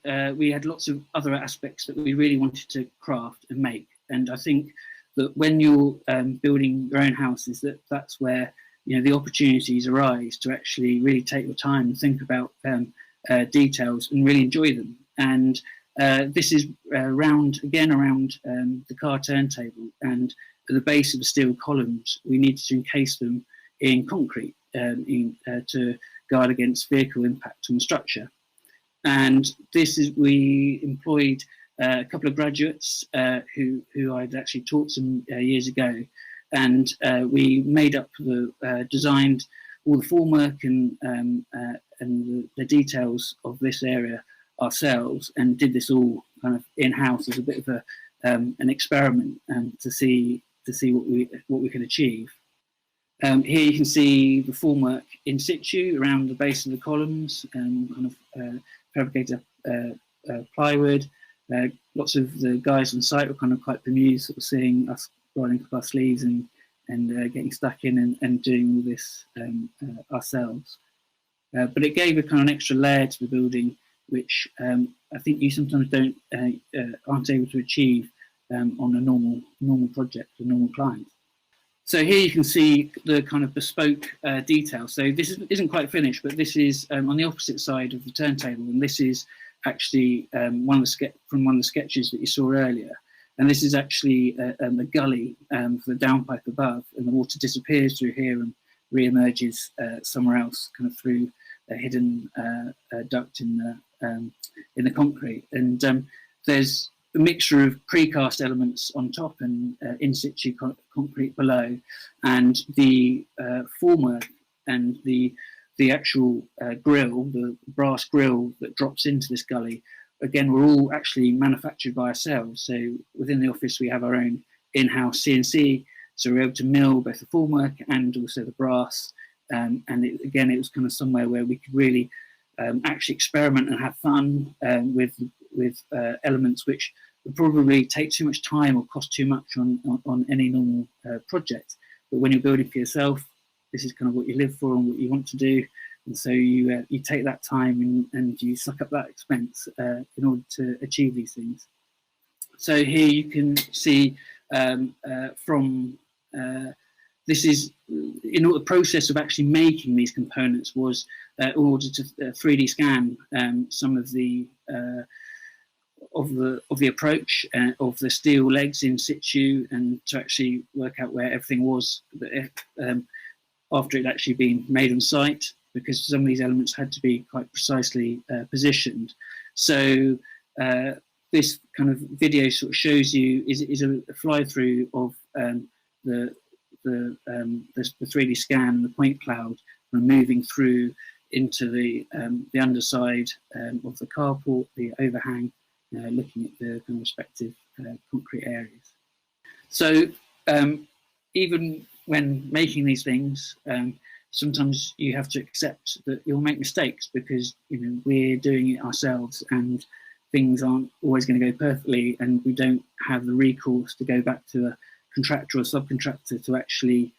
lots of other aspects that we really wanted to craft and make, and I think that when you're building your own houses, that's where the opportunities arise to actually really take your time and think about details and really enjoy them. And this is around the car turntable, and at the base of the steel columns, we needed to encase them in concrete to guard against vehicle impact on the structure. And we employed a couple of graduates who I'd actually taught some years ago, and we designed all the formwork and the details of this area ourselves, and did this all kind of in-house as a bit of an experiment to see what we could achieve. Here you can see the formwork in situ around the base of the columns, kind of fabricated plywood. Lots of the guys on site were kind of quite bemused, sort of seeing us rolling up our sleeves and getting stuck in and doing all this ourselves. But it gave a kind of an extra layer to the building, which I think you sometimes aren't able to achieve on a normal project, a normal client. So here you can see the kind of bespoke detail. So this isn't quite finished, but this is on the opposite side of the turntable, and this is actually one of the sketches that you saw earlier. And this is actually a gully for the downpipe above, and the water disappears through here and re-emerges somewhere else, kind of through a hidden duct in the concrete. And there's a mixture of precast elements on top and in situ concrete below, and the formwork and the actual grill, the brass grill that drops into this gully, again, were all actually manufactured by ourselves. So within the office, we have our own in-house CNC, so we're able to mill both the formwork and also the brass. And it was kind of somewhere where we could really actually experiment and have fun with elements which would probably take too much time or cost too much on any normal project. But when you're building for yourself, this is kind of what you live for and what you want to do. And so you take that time and you suck up that expense in order to achieve these things. So here you can see this is the process of actually making these components was in order to 3D scan some of the approach of the steel legs in situ, and to actually work out where everything was after it actually been made on site, because some of these elements had to be quite precisely positioned. So this kind of video sort of shows you is a fly through of the 3D scan, the point cloud, and moving through into the underside of the carport, the overhang, looking at the kind of respective concrete areas. So even when making these things, sometimes you have to accept that you'll make mistakes, because we're doing it ourselves and things aren't always going to go perfectly, and we don't have the recourse to go back to a contractor or subcontractor to actually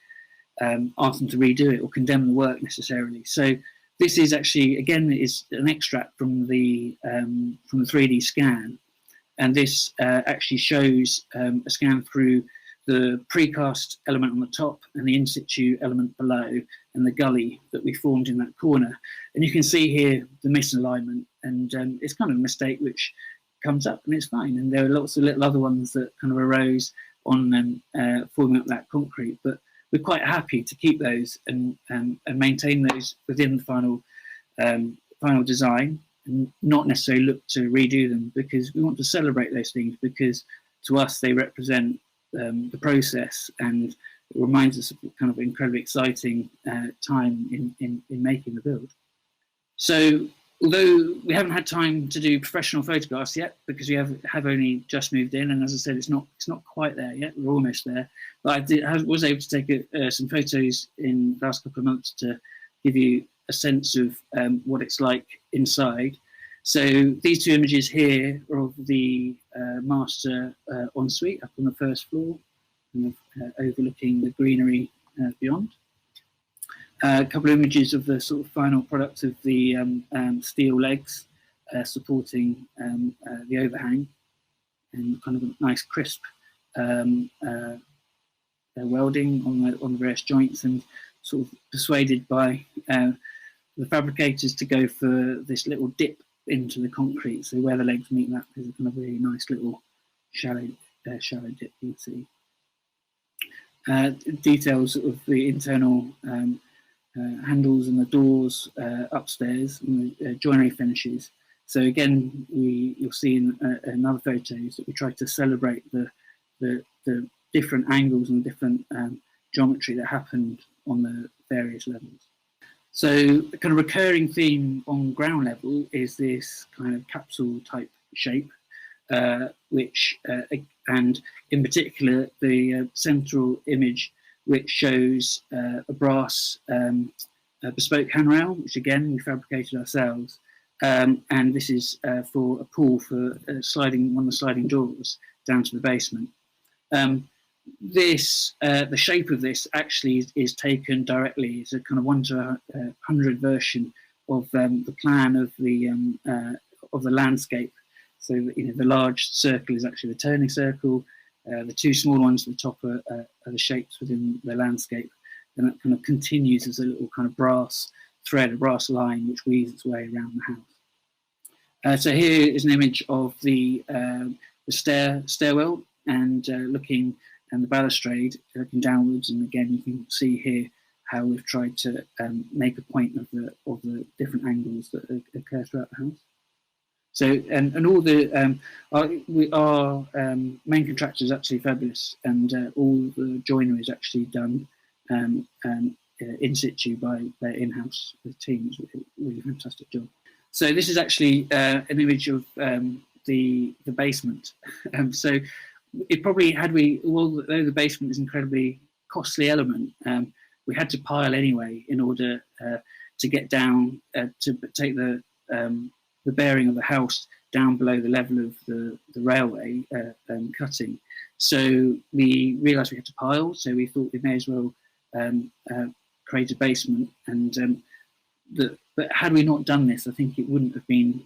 ask them to redo it or condemn the work necessarily. So this is actually, again, is an extract from the 3D scan, and this actually shows a scan through the precast element on the top and the in situ element below, and the gully that we formed in that corner. And you can see here the misalignment, and it's kind of a mistake which comes up, and it's fine. And there are lots of little other ones that kind of arose on forming up that concrete, but we're quite happy to keep those and maintain those within the final design, and not necessarily look to redo them, because we want to celebrate those things, because to us they represent the process, and it reminds us of kind of incredibly exciting time in making the build. So although we haven't had time to do professional photographs yet, because we have only just moved in, and as I said, it's not quite there yet. We're almost there. But I was able to take some photos in the last couple of months to give you a sense of what it's like inside. So these two images here are of the master ensuite up on the first floor, and overlooking the greenery beyond. A couple of images of the sort of final product of the steel legs supporting the overhang, and kind of a nice crisp welding on the various joints, and sort of persuaded by the fabricators to go for this little dip into the concrete. So where the legs meet, that is a kind of really nice little shallow dip you can see. Details of the internal handles and the doors upstairs, and the joinery finishes. So again, you'll see in other photos that we try to celebrate the different angles and different geometry that happened on the various levels. So the kind of recurring theme on ground level is this kind of capsule type shape, which and in particular the central image, which shows a brass bespoke handrail, which again we fabricated ourselves, and this is for a pull for sliding one of the sliding doors down to the basement. The shape of this actually is taken directly. It's a kind of 1:100 version of the plan of the landscape. So the large circle is actually the turning circle. The two small ones at the top are the shapes within the landscape, and that kind of continues as a little kind of brass thread, a brass line, which weaves its way around the house. So here is an image of the stairwell, and looking, and the balustrade looking downwards, and again you can see here how we've tried to make a point of the different angles that occur throughout the house. So and all the our main contractor is actually fabulous, and all the joinery is actually done in situ by their in-house team. It's a really fantastic job. So this is actually an image of the basement. So it probably although the basement is an incredibly costly element, we had to pile anyway in order to get down to take the bearing of the house down below the level of the railway cutting. So we realised we had to pile, so we thought we may as well create a basement. And but had we not done this, I think it wouldn't have been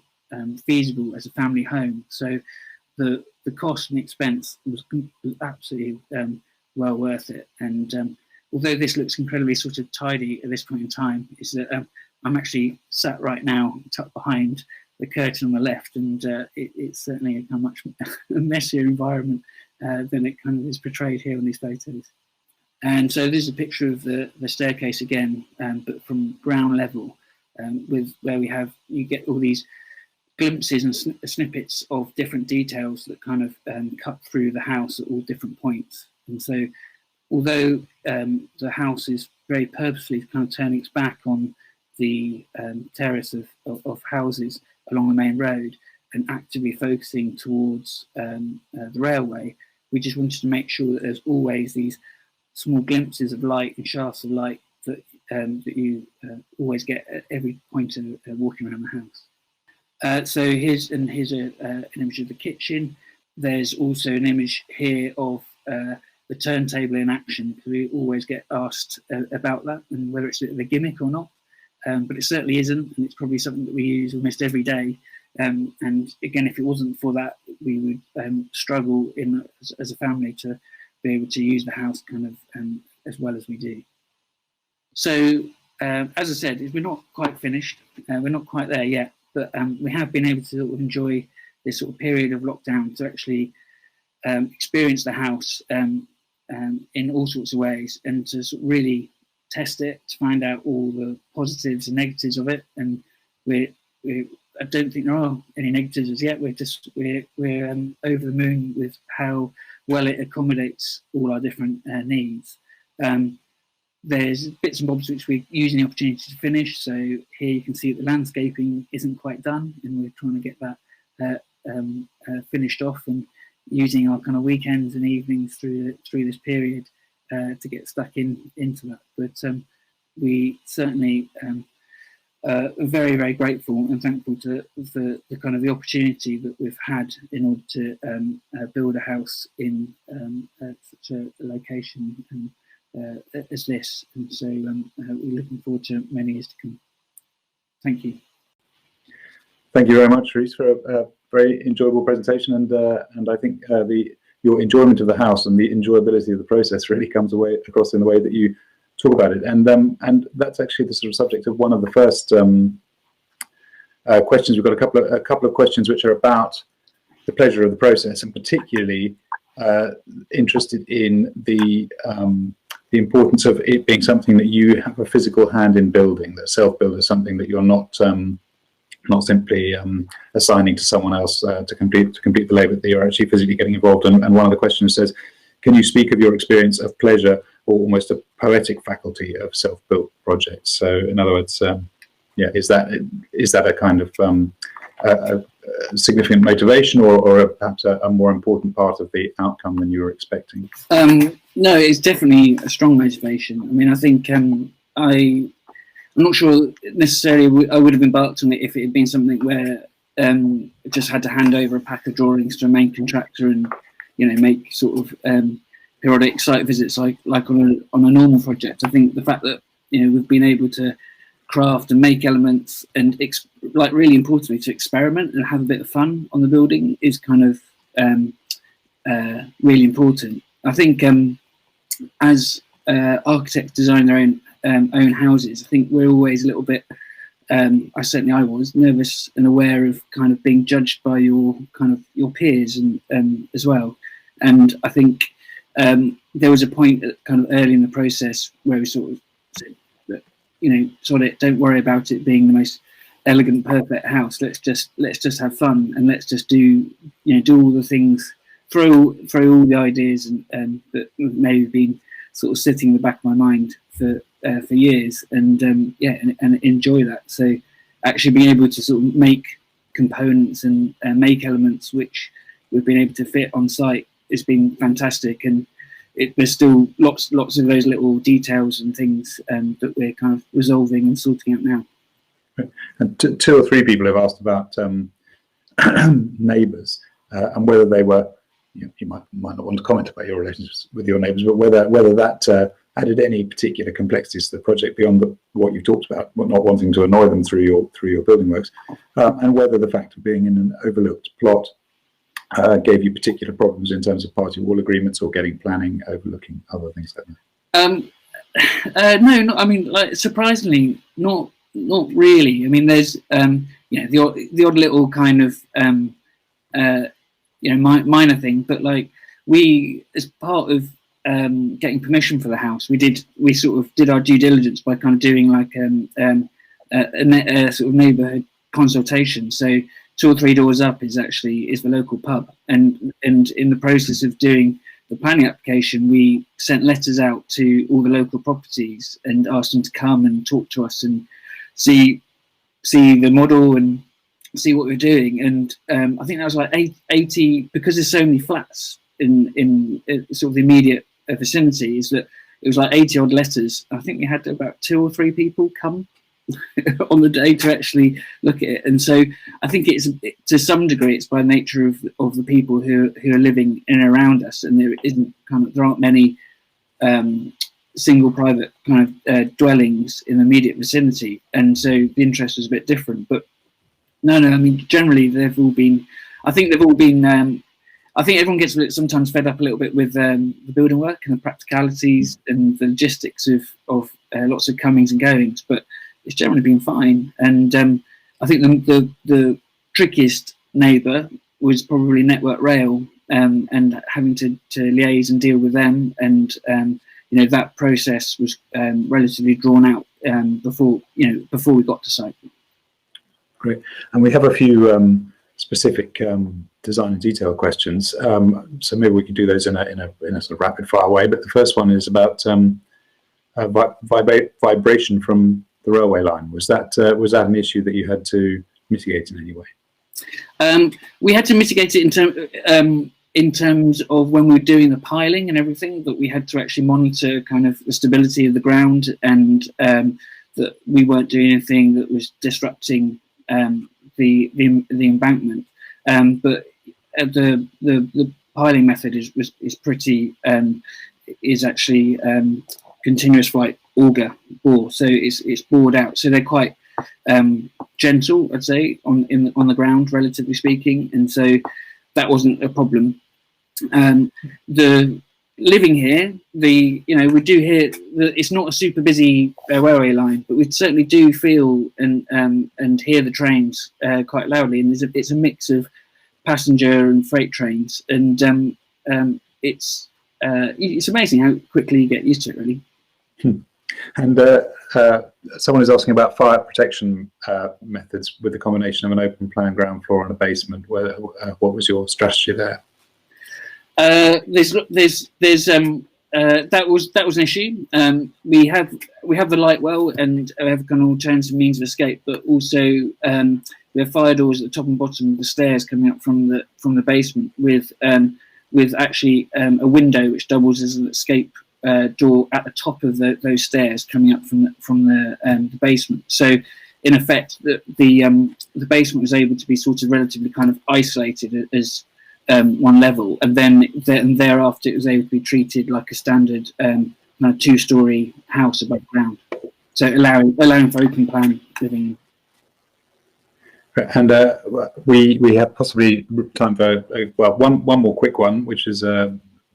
feasible as a family home. So the cost and expense was absolutely well worth it. And although this looks incredibly sort of tidy at this point in time, is that I'm actually sat right now tucked behind the curtain on the left, and it's certainly a much messier environment than it kind of is portrayed here on these photos. And so this is a picture of the staircase again, but from ground level, with where you get all these glimpses and snippets of different details that kind of cut through the house at all different points. And so although the house is very purposefully kind of turning its back on the terrace of houses along the main road and actively focusing towards the railway, we just wanted to make sure that there's always these small glimpses of light and shafts of light that you always get at every point of walking around the house. So here's an image of the kitchen. There's also an image here of the turntable in action, because we always get asked about that and whether it's a gimmick or not. But it certainly isn't, and it's probably something that we use almost every day. And again, if it wasn't for that, we would struggle as a family to be able to use the house kind of as well as we do. So, as I said, we're not quite finished. We're not quite there yet, but we have been able to sort of enjoy this sort of period of lockdown to actually experience the house in all sorts of ways, and to sort of really test it, to find out all the positives and negatives of it. And I don't think there are any negatives as yet. We're over the moon with how well it accommodates all our different needs. There's bits and bobs which we're using the opportunity to finish. So here you can see that the landscaping isn't quite done, and we're trying to get that finished off, and using our kind of weekends and evenings through this period to get stuck into that. But we certainly are very, very grateful and thankful for the kind of the opportunity that we've had in order to build a house in such a location as this. And so we're looking forward to many years to come. Thank you. Thank you very much, Rhys, for a very enjoyable presentation, and I think your enjoyment of the house and the enjoyability of the process really comes across in the way that you talk about it. And that's actually the sort of subject of one of the first questions. We've got a couple of questions which are about the pleasure of the process, and particularly interested in the importance of it being something that you have a physical hand in building, that self-build is something that you're not simply assigning to someone else to complete the labour, that you're actually physically getting involved. And one of the questions says, can you speak of your experience of pleasure or almost a poetic faculty of self-built projects? So in other words, is that a kind of a significant motivation, or perhaps a more important part of the outcome than you were expecting? No, it's definitely a strong motivation. I mean, I think I'm not sure necessarily I would have embarked on it if it had been something where I just had to hand over a pack of drawings to a main contractor and, make sort of periodic site visits like on a normal project. I think the fact that, we've been able to craft and make elements and really importantly to experiment and have a bit of fun on the building is kind of really important. I think as architects design their own houses, I think we're always a little bit, I was nervous and aware of kind of being judged by your peers and as well. And I think there was a point kind of early in the process where we sort of said that, sort of, don't worry about it being the most elegant, perfect house. Let's just have fun, and let's just do all the things, throw all the ideas and that may have been sort of sitting in the back of my mind for years, and enjoy that. So actually being able to sort of make components and make elements which we've been able to fit on site has been fantastic, and there's still lots of those little details and things that we're kind of resolving and sorting out now. And two or three people have asked about neighbours, and whether they were, you might not want to comment about your relationships with your neighbours, but whether that added any particular complexities to the project beyond what you talked about, not wanting to annoy them through your building works, and whether the fact of being in an overlooked plot gave you particular problems in terms of party wall agreements or getting planning, overlooking other things like that. No, I mean, like, surprisingly, not really. I mean, there's the odd little kind of minor thing, but like, we, as part of getting permission for the house, we sort of did our due diligence by kind of doing like a sort of neighbourhood consultation. So 2 or 3 doors up is the local pub, and in the process of doing the planning application, we sent letters out to all the local properties and asked them to come and talk to us and see the model and see what we're doing. And I think that was like 80, because there's so many flats in sort of the immediate vicinity, is that it was like 80 odd letters. I think we had about 2 or 3 people come on the day to actually look at it. And so I think it's, to some degree, it's by nature of the people who are living in and around us, and there aren't many single private kind of dwellings in the immediate vicinity, and so the interest was a bit different. But no, I mean, generally they've all been, I think everyone gets sometimes fed up a little bit with the building work and the practicalities and the logistics of lots of comings and goings, but it's generally been fine. And I think the trickiest neighbour was probably Network Rail, and having to liaise and deal with them, and that process was relatively drawn out before we got to site. Great, and we have a few specific design and detail questions, so maybe we could do those in a sort of rapid fire way. But the first one is about vibration from the railway line. Was that an issue that you had to mitigate in any way? We had to mitigate it in terms of when we were doing the piling and everything, that we had to actually monitor kind of the stability of the ground, and that we weren't doing anything that was disrupting the embankment. But the piling method is pretty is actually continuous flight auger bore, so it's bored out, so they're quite gentle, I'd say, on the ground, relatively speaking, and so that wasn't a problem. The living here, we do hear that it's not a super busy railway line, but we certainly do feel and hear the trains quite loudly, and it's a mix of passenger and freight trains, and it's amazing how quickly you get used to it, really. And someone is asking about fire protection methods with the combination of an open plan ground floor and a basement. What was your strategy there? There's that was an issue. We have the light well, and have an alternative means of escape, but also we have fire doors at the top and bottom of the stairs coming up from the basement, with actually a window which doubles as an escape door at the top of those stairs coming up from the basement. So in effect, the basement was able to be sort of relatively kind of isolated as one level, and then thereafter it was able to be treated like a standard kind of 2-story house above ground, so allowing for open plan living. And we have possibly time for one more quick one, which is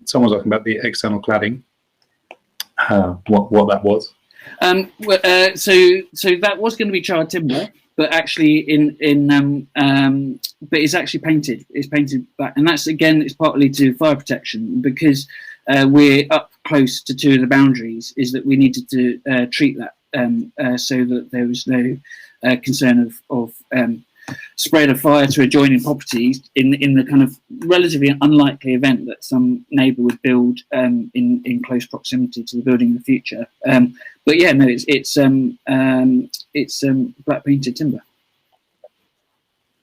someone's asking about the external cladding. What that was? So that was going to be charred timber, but actually but it's actually painted. It's painted back, and that's, again, it's partly to fire protection, because we're up close to 2 of the boundaries. Is that we needed to treat that so that there was no concern of spread of fire to adjoining properties in the kind of relatively unlikely event that some neighbour would build in close proximity to the building in the future. But yeah, no, it's black painted timber.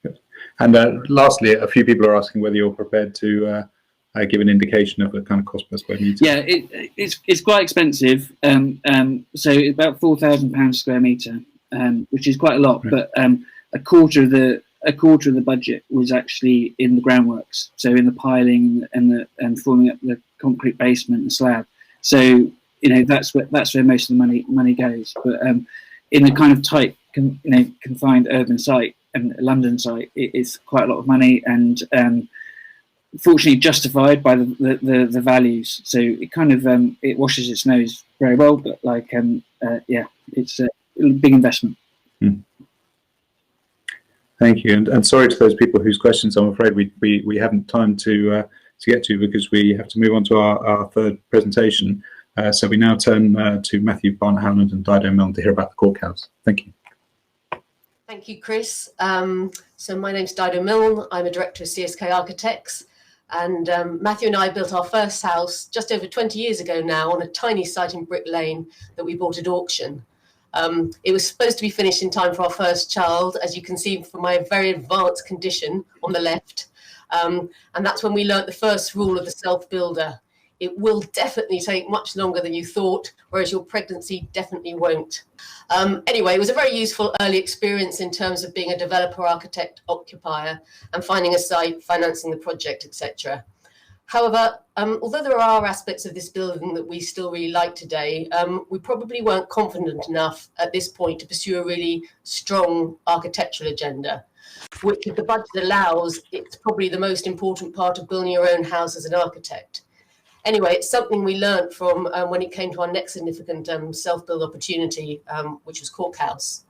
Good. And lastly, a few people are asking whether you're prepared to give an indication of the kind of cost per square metre. Yeah, it's quite expensive. So it's about £4,000 a square metre, which is quite a lot. Right. But a quarter of a quarter of the budget was actually in the groundworks, so in the piling and forming up the concrete basement and slab. So that's where most of the money goes. But in a kind of tight, confined urban site and London site, it's quite a lot of money, and fortunately justified by the values. So it kind of it washes its nose very well, but it's a big investment. Thank you, and sorry to those people whose questions I'm afraid we haven't time to get to, because we have to move on to our third presentation. So we now turn to Matthew Barnett-Howland and Dido Milne to hear about the courthouse. Thank you. Thank you, Chris. So my name's Dido Milne. I'm a director of CSK Architects, and Matthew and I built our first house just over 20 years ago now on a tiny site in Brick Lane that we bought at auction. It was supposed to be finished in time for our first child, as you can see from my very advanced condition on the left. And that's when we learnt the first rule of the self-builder. It will definitely take much longer than you thought, whereas your pregnancy definitely won't. Anyway, it was a very useful early experience in terms of being a developer, architect, occupier, and finding a site, financing the project, etc. However, although there are aspects of this building that we still really like today, we probably weren't confident enough at this point to pursue a really strong architectural agenda, which, if the budget allows, it's probably the most important part of building your own house as an architect. Anyway, it's something we learned from when it came to our next significant self-build opportunity, which was Courthouse.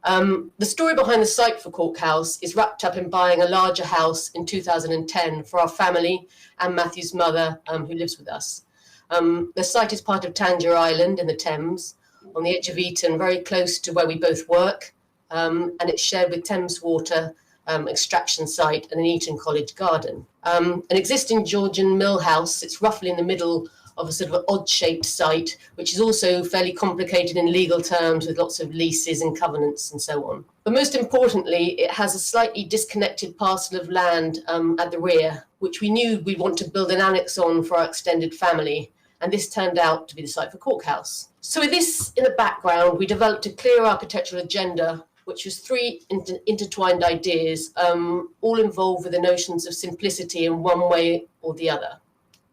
The story behind the site for Courthouse is wrapped up in buying a larger house in 2010 for our family and Matthew's mother, who lives with us. The site is part of Tangier Island in the Thames, on the edge of Eton, very close to where we both work, and it's shared with Thames Water extraction site and an Eton College garden. An existing Georgian mill house, it's roughly in the middle of a sort of an odd-shaped site, which is also fairly complicated in legal terms with lots of leases and covenants and so on. But most importantly, it has a slightly disconnected parcel of land at the rear, which we knew we'd want to build an annex on for our extended family, and this turned out to be the site for Courthouse. So with this in the background, we developed a clear architectural agenda, which was three intertwined ideas, all involved with the notions of simplicity in one way or the other.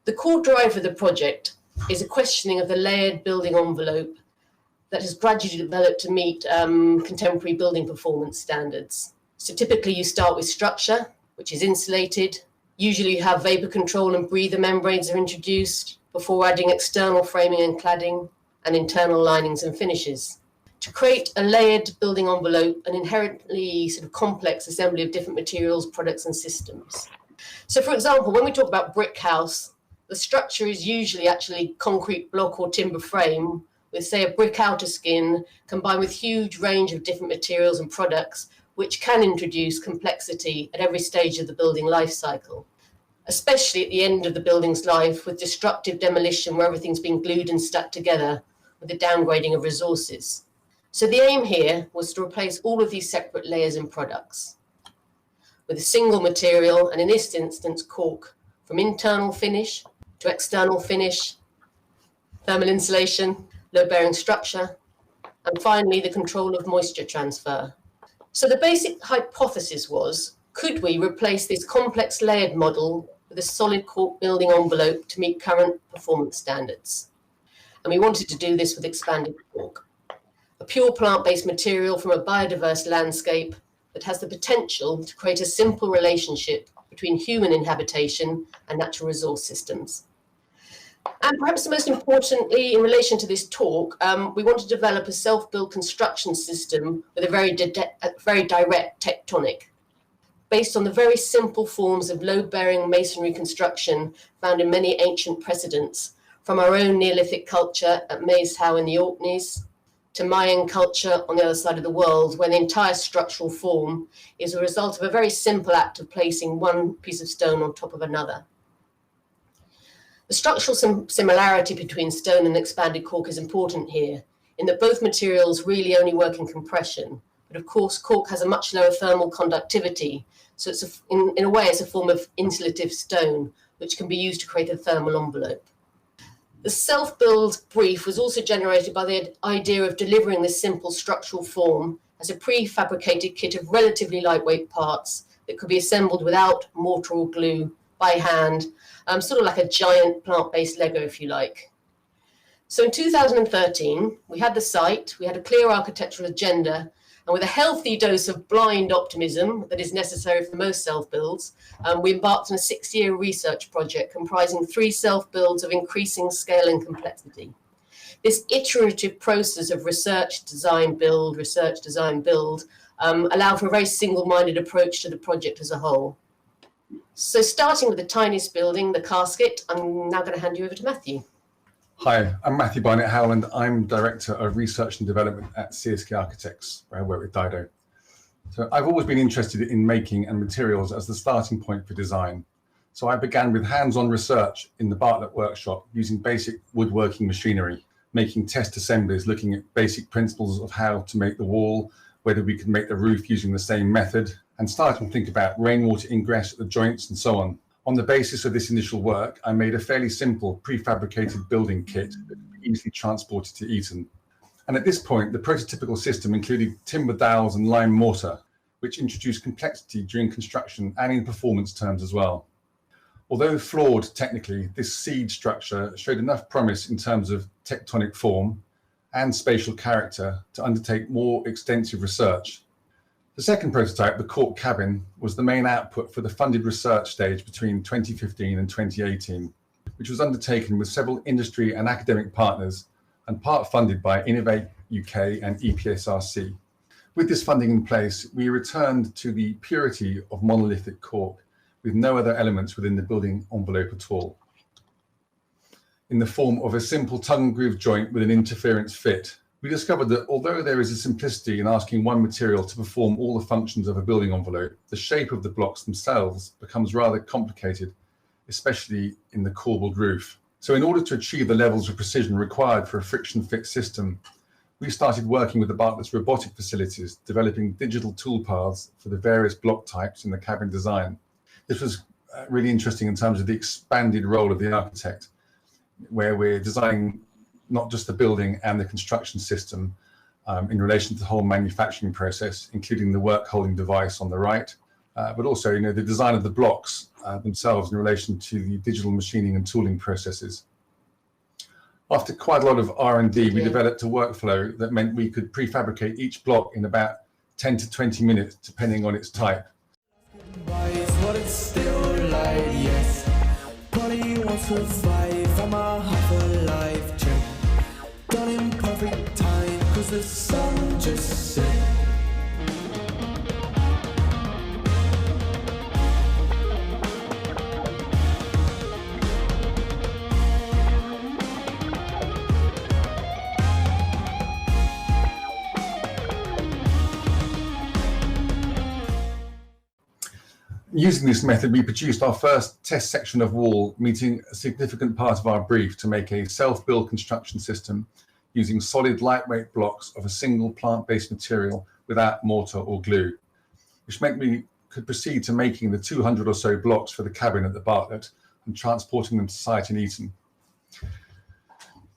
The core drive of the project is a questioning of the layered building envelope that has gradually developed to meet contemporary building performance standards. So typically you start with structure, which is insulated. Usually you have vapor control and breather membranes are introduced before adding external framing and cladding and internal linings and finishes. To create a layered building envelope, an inherently sort of complex assembly of different materials, products and systems. So for example, when we talk about brick house, the structure is usually actually concrete block or timber frame with, say, a brick outer skin combined with huge range of different materials and products, which can introduce complexity at every stage of the building life cycle, especially at the end of the building's life with destructive demolition where everything's been glued and stuck together with the downgrading of resources. So the aim here was to replace all of these separate layers and products with a single material, and in this instance, cork, from internal finish to external finish, thermal insulation, load-bearing structure, and finally the control of moisture transfer. So the basic hypothesis was, could we replace this complex layered model with a solid cork building envelope to meet current performance standards? And we wanted to do this with expanded cork, a pure plant-based material from a biodiverse landscape that has the potential to create a simple relationship between human inhabitation and natural resource systems. And perhaps most importantly, in relation to this talk, we want to develop a self-built construction system with a very direct tectonic, based on the very simple forms of load-bearing masonry construction found in many ancient precedents, from our own Neolithic culture at Maes Howe in the Orkneys, to Mayan culture on the other side of the world, where the entire structural form is a result of a very simple act of placing one piece of stone on top of another. The structural similarity between stone and expanded cork is important here, in that both materials really only work in compression, but of course cork has a much lower thermal conductivity, so it's in a way it's a form of insulative stone, which can be used to create a thermal envelope. The self-build brief was also generated by the idea of delivering this simple structural form as a prefabricated kit of relatively lightweight parts that could be assembled without mortar or glue by hand, sort of like a giant plant-based Lego, if you like. So in 2013, we had the site, we had a clear architectural agenda, and with a healthy dose of blind optimism that is necessary for most self-builds, we embarked on a 6-year research project comprising 3 self-builds of increasing scale and complexity. This iterative process of research, design, build allowed for a very single-minded approach to the project as a whole. So starting with the tiniest building, the casket, I'm now going to hand you over to Matthew. Hi, I'm Matthew Barnett-Howland. I'm Director of Research and Development at CSK Architects, where I work with Dido. So I've always been interested in making and materials as the starting point for design. So I began with hands-on research in the Bartlett workshop using basic woodworking machinery, making test assemblies, looking at basic principles of how to make the wall, whether we could make the roof using the same method, and starting to think about rainwater ingress at the joints and so on. On the basis of this initial work, I made a fairly simple prefabricated building kit that could be easily transported to Eton. And at this point, the prototypical system included timber dowels and lime mortar, which introduced complexity during construction and in performance terms as well. Although flawed technically, this seed structure showed enough promise in terms of tectonic form and spatial character to undertake more extensive research. The second prototype, the cork cabin, was the main output for the funded research stage between 2015 and 2018, which was undertaken with several industry and academic partners and part funded by Innovate UK and EPSRC. With this funding in place, we returned to the purity of monolithic cork with no other elements within the building envelope at all, in the form of a simple tongue and groove joint with an interference fit. We discovered that although there is a simplicity in asking one material to perform all the functions of a building envelope, the shape of the blocks themselves becomes rather complicated, especially in the corbelled roof. So in order to achieve the levels of precision required for a friction fit system, we started working with the Bartlett's robotic facilities, developing digital toolpaths for the various block types in the cabin design. This was really interesting in terms of the expanded role of the architect, where we're designing not just the building and the construction system in relation to the whole manufacturing process, including the work holding device on the right, but also the design of the blocks themselves in relation to the digital machining and tooling processes. After quite a lot of R&D, we developed a workflow that meant we could prefabricate each block in about 10 to 20 minutes, depending on its type. Done in perfect time, 'cause the sun just set. Using this method, we produced our first test section of wall, meeting a significant part of our brief to make a self-build construction system using solid lightweight blocks of a single plant-based material without mortar or glue, which meant we could proceed to making the 200 or so blocks for the cabin at the Bartlett and transporting them to site in Eton.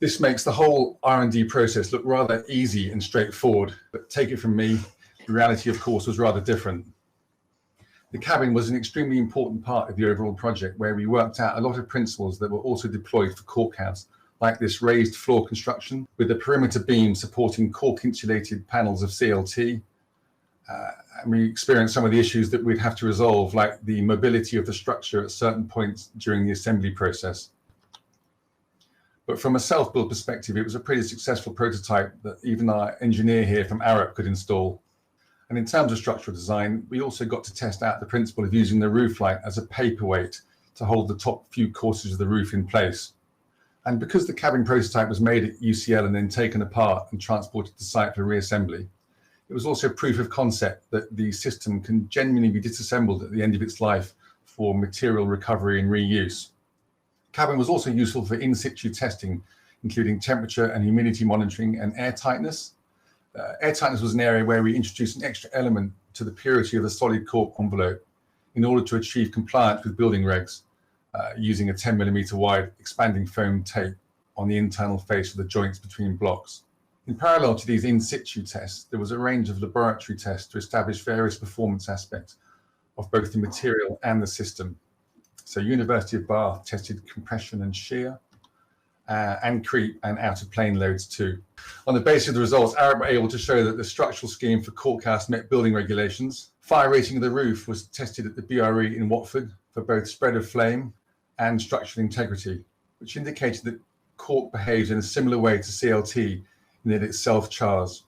This makes the whole R&D process look rather easy and straightforward, but take it from me, the reality of course was rather different. The cabin was an extremely important part of the overall project, where we worked out a lot of principles that were also deployed for cork house, like this raised floor construction with the perimeter beam supporting cork insulated panels of CLT. And we experienced some of the issues that we'd have to resolve, like the mobility of the structure at certain points during the assembly process. But from a self-build perspective, it was a pretty successful prototype that even our engineer here from Arup could install. And in terms of structural design, we also got to test out the principle of using the roof light as a paperweight to hold the top few courses of the roof in place. And because the cabin prototype was made at UCL and then taken apart and transported to site for reassembly, it was also proof of concept that the system can genuinely be disassembled at the end of its life for material recovery and reuse. Cabin was also useful for in situ testing, including temperature and humidity monitoring and air tightness. Air tightness was an area where we introduced an extra element to the purity of the solid cork envelope in order to achieve compliance with building regs, using a 10mm wide expanding foam tape on the internal face of the joints between blocks. In parallel to these in situ tests, there was a range of laboratory tests to establish various performance aspects of both the material and the system. So University of Bath tested compression and shear, and creep and out of plane loads too. On the basis of the results, Arup were able to show that the structural scheme for Cork House met building regulations. Fire rating of the roof was tested at the BRE in Watford for both spread of flame and structural integrity, which indicated that cork behaves in a similar way to CLT in that it self-chars.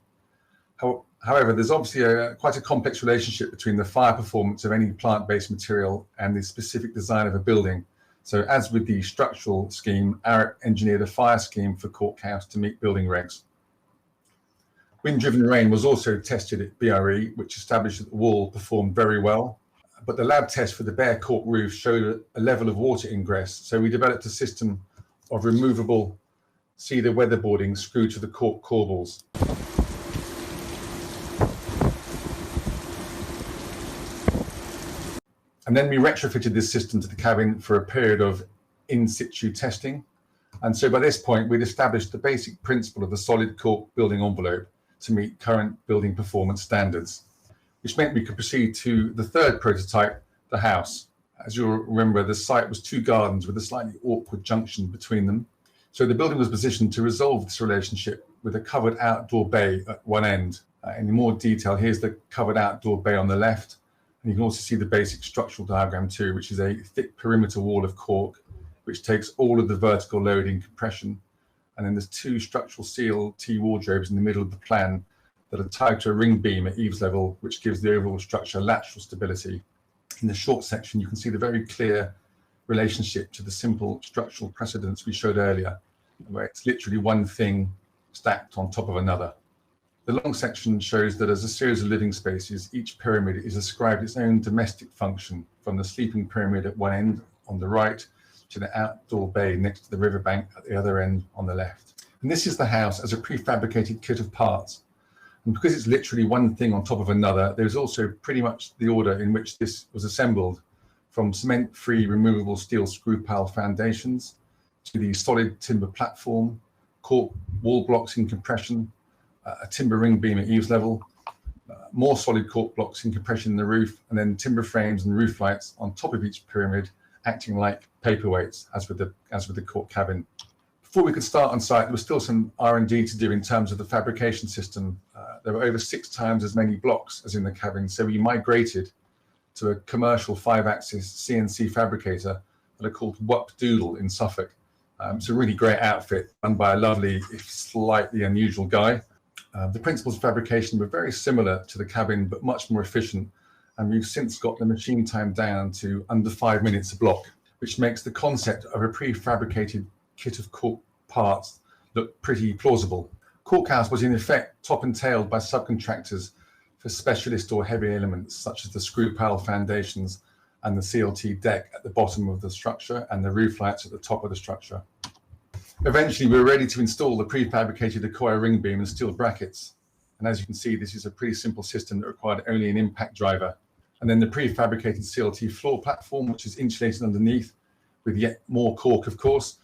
However, there's obviously quite a complex relationship between the fire performance of any plant-based material and the specific design of a building. So as with the structural scheme, Arup engineered a fire scheme for Cork House to meet building regs. Wind-driven rain was also tested at BRE, which established that the wall performed very well. But the lab test for the bare cork roof showed a level of water ingress. So we developed a system of removable cedar weatherboarding screwed to the cork corbels. And then we retrofitted this system to the cabin for a period of in situ testing. And so by this point, we'd established the basic principle of the solid cork building envelope to meet current building performance standards, which meant we could proceed to the third prototype, the house. As you'll remember, the site was two gardens with a slightly awkward junction between them. So the building was positioned to resolve this relationship with a covered outdoor bay at one end. In more detail, here's the covered outdoor bay on the left. And you can also see the basic structural diagram too, which is a thick perimeter wall of cork, which takes all of the vertical load in compression. And then there's two structural CLT wardrobes in the middle of the plan that are tied to a ring beam at eaves level, which gives the overall structure lateral stability. In the short section, you can see the very clear relationship to the simple structural precedents we showed earlier, where it's literally one thing stacked on top of another. The long section shows that as a series of living spaces, each pyramid is ascribed its own domestic function, from the sleeping pyramid at one end on the right to the outdoor bay next to the riverbank at the other end on the left. And this is the house as a prefabricated kit of parts. And because it's literally one thing on top of another, there's also pretty much the order in which this was assembled, from cement-free removable steel screw pile foundations to the solid timber platform, cork wall blocks in compression, a timber ring beam at eaves level, more solid cork blocks in compression in the roof, and then timber frames and roof lights on top of each pyramid, acting like paperweights, as with the cork cabin. Before we could start on site, there was still some R&D to do in terms of the fabrication system. There were over 6 times as many blocks as in the cabin, so we migrated to a commercial 5-axis CNC fabricator that are called Wup Doodle in Suffolk. It's a really great outfit run by a lovely, if slightly unusual guy. The principles of fabrication were very similar to the cabin, but much more efficient. And we've since got the machine time down to under 5 minutes a block, which makes the concept of a prefabricated kit of cork parts look pretty plausible. Cork House was in effect top and tailed by subcontractors for specialist or heavy elements such as the screw pile foundations and the CLT deck at the bottom of the structure and the roof lights at the top of the structure. Eventually, we were ready to install the prefabricated Accoya ring beam and steel brackets. And as you can see, this is a pretty simple system that required only an impact driver. And then the prefabricated CLT floor platform, which is insulated underneath with yet more cork, of course,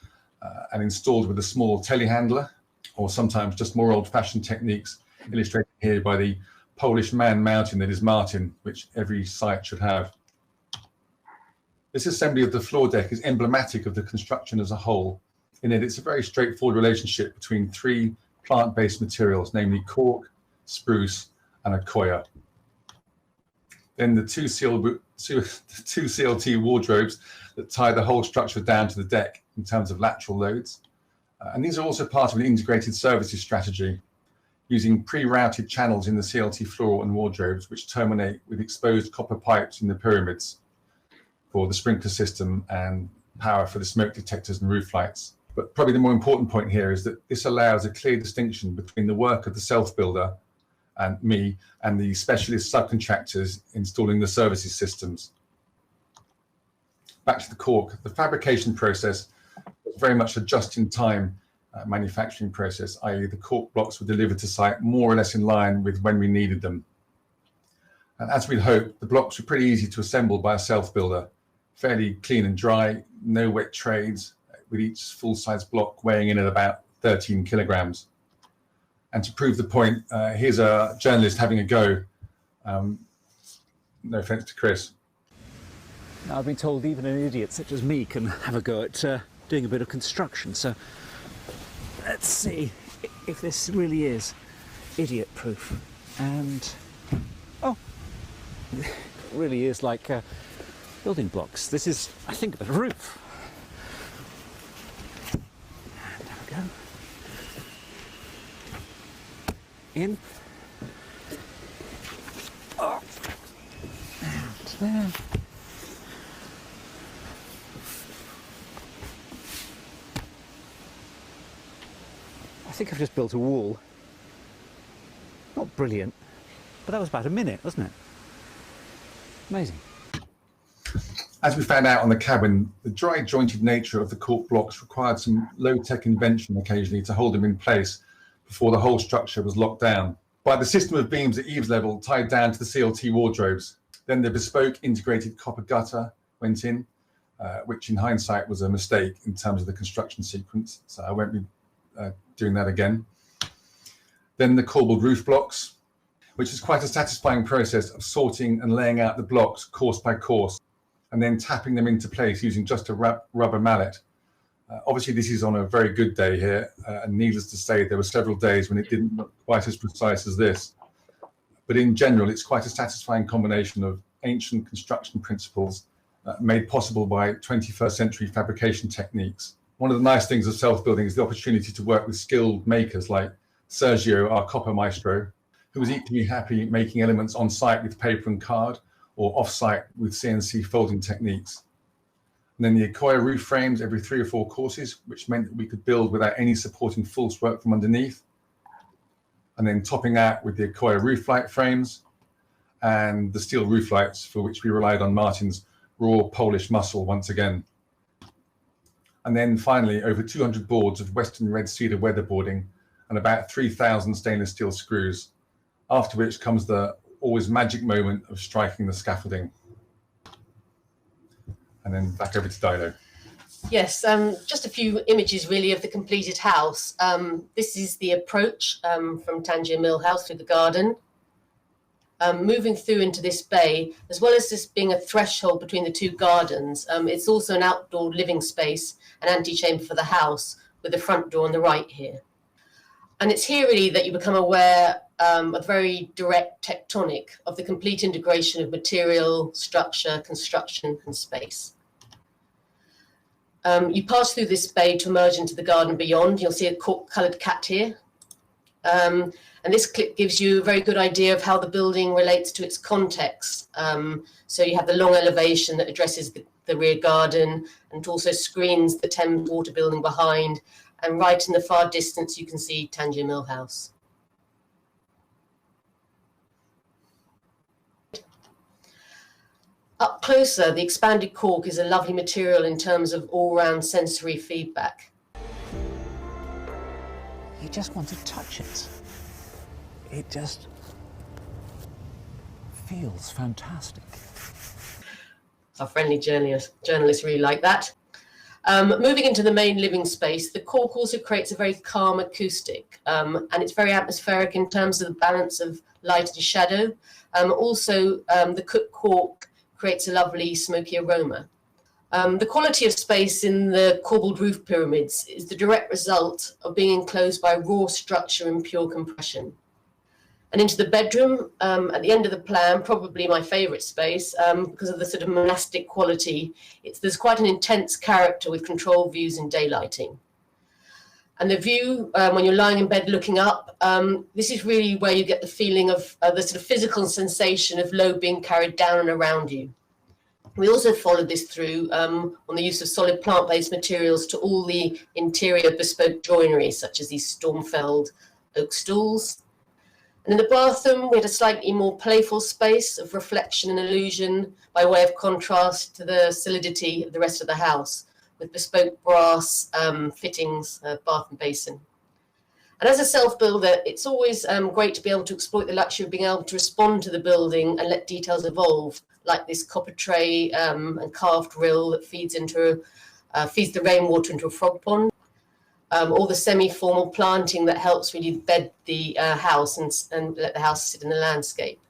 and installed with a small telehandler, or sometimes just more old-fashioned techniques, illustrated here by the Polish man mountain that is Martin, which every site should have. This assembly of the floor deck is emblematic of the construction as a whole, in that it's a very straightforward relationship between 3 plant-based materials, namely cork, spruce, and Accoya. Then the two CLT wardrobes that tie the whole structure down to the deck in terms of lateral loads. And these are also part of an integrated services strategy, using pre-routed channels in the CLT floor and wardrobes, which terminate with exposed copper pipes in the pyramids for the sprinkler system and power for the smoke detectors and roof lights. But probably the more important point here is that this allows a clear distinction between the work of the self-builder and me and the specialist subcontractors installing the services systems. Back to the cork. The fabrication process was very much a just-in-time manufacturing process, i.e. the cork blocks were delivered to site more or less in line with when we needed them. And as we'd hoped, the blocks were pretty easy to assemble by a self-builder, fairly clean and dry, no wet trades, with each full-size block weighing in at about 13 kilograms. And to prove the point, here's a journalist having a go. No offence to Chris. Now, I've been told even an idiot such as me can have a go at doing a bit of construction, so let's see if this really is idiot-proof. And, oh, it really is like building blocks. This is, I think, a roof. And there we go. In. Oh. And there. I think I've just built a wall. Not brilliant, but that was about a minute, wasn't it? Amazing. As we found out on the cabin, the dry jointed nature of the cork blocks required some low-tech invention occasionally to hold them in place before the whole structure was locked down. By the system of beams at eaves level tied down to the CLT wardrobes, then the bespoke integrated copper gutter went in, which in hindsight was a mistake in terms of the construction sequence, so I won't be doing that again. Then the corbelled roof blocks, which is quite a satisfying process of sorting and laying out the blocks course by course, and then tapping them into place using just a rubber mallet. Obviously, this is on a very good day here, and needless to say, there were several days when it didn't look quite as precise as this. But in general, it's quite a satisfying combination of ancient construction principles made possible by 21st century fabrication techniques. One of the nice things of self-building is the opportunity to work with skilled makers like Sergio, our copper maestro, who was equally happy making elements on site with paper and card or off-site with CNC folding techniques. And then the Accoya roof frames every 3 or 4 courses, which meant that we could build without any supporting false work from underneath. And then topping out with the Accoya roof light frames and the steel roof lights, for which we relied on Martin's raw Polish muscle once again. And then finally, over 200 boards of Western red cedar weatherboarding and about 3,000 stainless steel screws, after which comes the always magic moment of striking the scaffolding. And then back over to Dido. Yes, just a few images really of the completed house. This is the approach from Tangier Mill House through the garden. Moving through into this bay, as well as this being a threshold between the 2 gardens, it's also an outdoor living space, an antechamber for the house, with the front door on the right here. And it's here really that you become aware of very direct tectonic of the complete integration of material, structure, construction and space. You pass through this bay to emerge into the garden beyond. You'll see a coloured cat here. And this clip gives you a very good idea of how the building relates to its context. So you have the long elevation that addresses the rear garden and also screens the Thames Water building behind. And right in the far distance, you can see Tangier Mill House. Up closer, the expanded cork is a lovely material in terms of all-round sensory feedback. You just want to touch it. It just feels fantastic. Our friendly journalists really like that. Moving into the main living space, the cork also creates a very calm acoustic, and it's very atmospheric in terms of the balance of light and shadow. Also, the cooked cork creates a lovely smoky aroma. The quality of space in the corbelled roof pyramids is the direct result of being enclosed by raw structure and pure compression. And into the bedroom, at the end of the plan, probably my favourite space, because of the sort of monastic quality. There's quite an intense character with controlled views and daylighting. And the view, when you're lying in bed looking up, this is really where you get the feeling of the sort of physical sensation of load being carried down and around you. We also followed this through on the use of solid plant-based materials to all the interior bespoke joinery, such as these storm-felled oak stools. And in the bathroom, we had a slightly more playful space of reflection and illusion by way of contrast to the solidity of the rest of the house, with bespoke brass fittings, bath and basin. And as a self-builder, it's always great to be able to exploit the luxury of being able to respond to the building and let details evolve, like this copper tray and carved rill that feeds the rainwater into a frog pond. or the semi-formal planting that helps really bed the house and let the house sit in the landscape.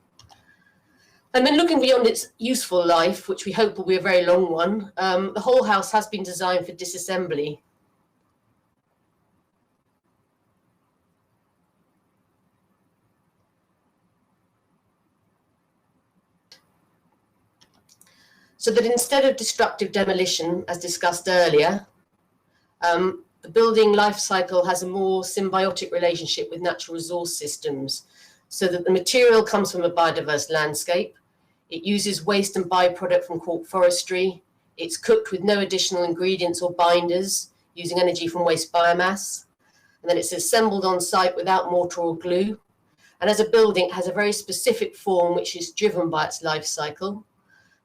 And then looking beyond its useful life, which we hope will be a very long one, the whole house has been designed for disassembly. So that instead of destructive demolition, as discussed earlier, the building life cycle has a more symbiotic relationship with natural resource systems, so that the material comes from a biodiverse landscape. It uses waste and byproduct from cork forestry. It's cooked with no additional ingredients or binders, using energy from waste biomass. And then it's assembled on site without mortar or glue. And as a building, it has a very specific form which is driven by its life cycle.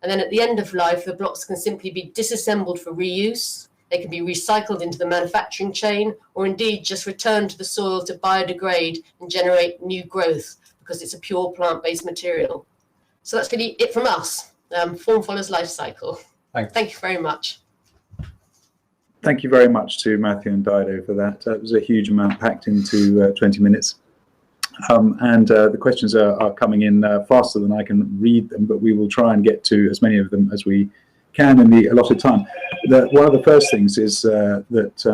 And then at the end of life, the blocks can simply be disassembled for reuse. They can be recycled into the manufacturing chain, or indeed just returned to the soil to biodegrade and generate new growth, because it's a pure plant-based material. So that's really it from us. Form follows life cycle. Thank you very much. Thank you very much to Matthew and Dido for that. It was a huge amount packed into 20 minutes. The questions are coming in faster than I can read them, but we will try and get to as many of them as we can in the allotted time. One of the first things is that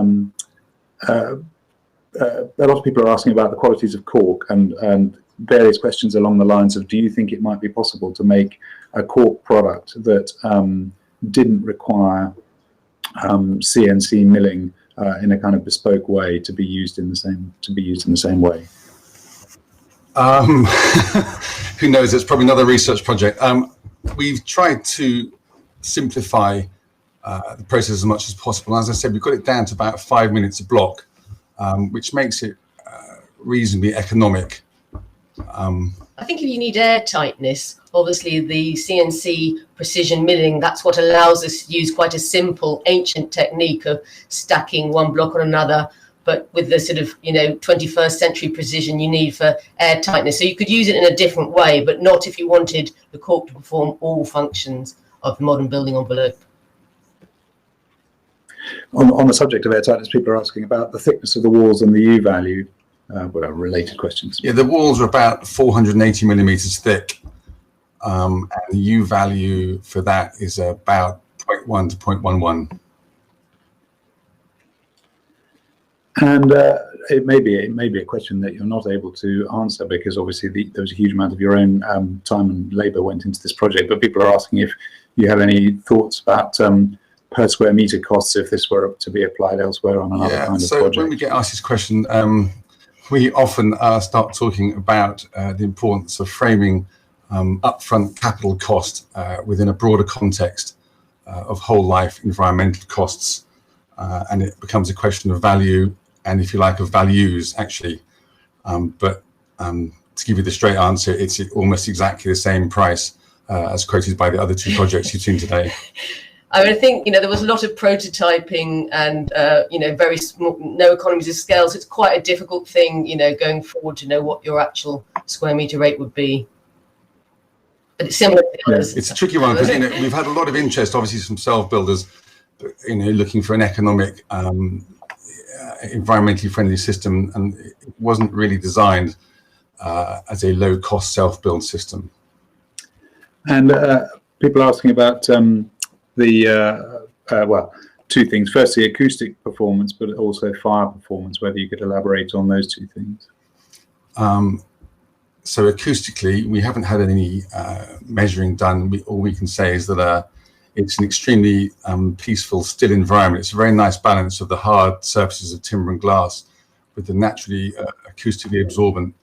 a lot of people are asking about the qualities of cork and various questions along the lines of, do you think it might be possible to make a cork product that didn't require CNC milling in a kind of bespoke way to be used in the same way? Who knows? It's probably another research project. We've tried to simplify the process as much as possible. As I said, we've got it down to about 5 minutes a block, which makes it reasonably economic. I think if you need air tightness, obviously the CNC precision milling, that's what allows us to use quite a simple ancient technique of stacking one block on another, but with the sort of, 21st century precision you need for air tightness. So you could use it in a different way, but not if you wanted the cork to perform all functions of the modern building envelope. On the subject of air tightness, people are asking about the thickness of the walls and the U value. Related questions. Yeah, the walls are about 480 millimeters thick, and the U value for that is about 0.1 to 0.11. And it may be a question that you're not able to answer, because obviously there was a huge amount of your own time and labour went into this project. But people are asking if you have any thoughts about per square metre costs if this were to be applied elsewhere on another kind of project. When we get asked this question, we often start talking about the importance of framing upfront capital cost within a broader context of whole life environmental costs, and it becomes a question of value and, if you like, of values actually. But to give you the straight answer, it's almost exactly the same price as quoted by the other two projects you've seen today. I mean, I think, there was a lot of prototyping and, very small, no economies of scale. So it's quite a difficult thing, going forward to know what your actual square metre rate would be. But it's similar to the others. It's a tricky one because, we've had a lot of interest, obviously, from self-builders, looking for an economic, environmentally friendly system. And it wasn't really designed as a low-cost self-build system. And people are asking about... two things. Firstly, acoustic performance, but also fire performance, whether you could elaborate on those two things. So acoustically, we haven't had any measuring done. All we can say is that it's an extremely peaceful, still environment. It's a very nice balance of the hard surfaces of timber and glass with the naturally acoustically absorbent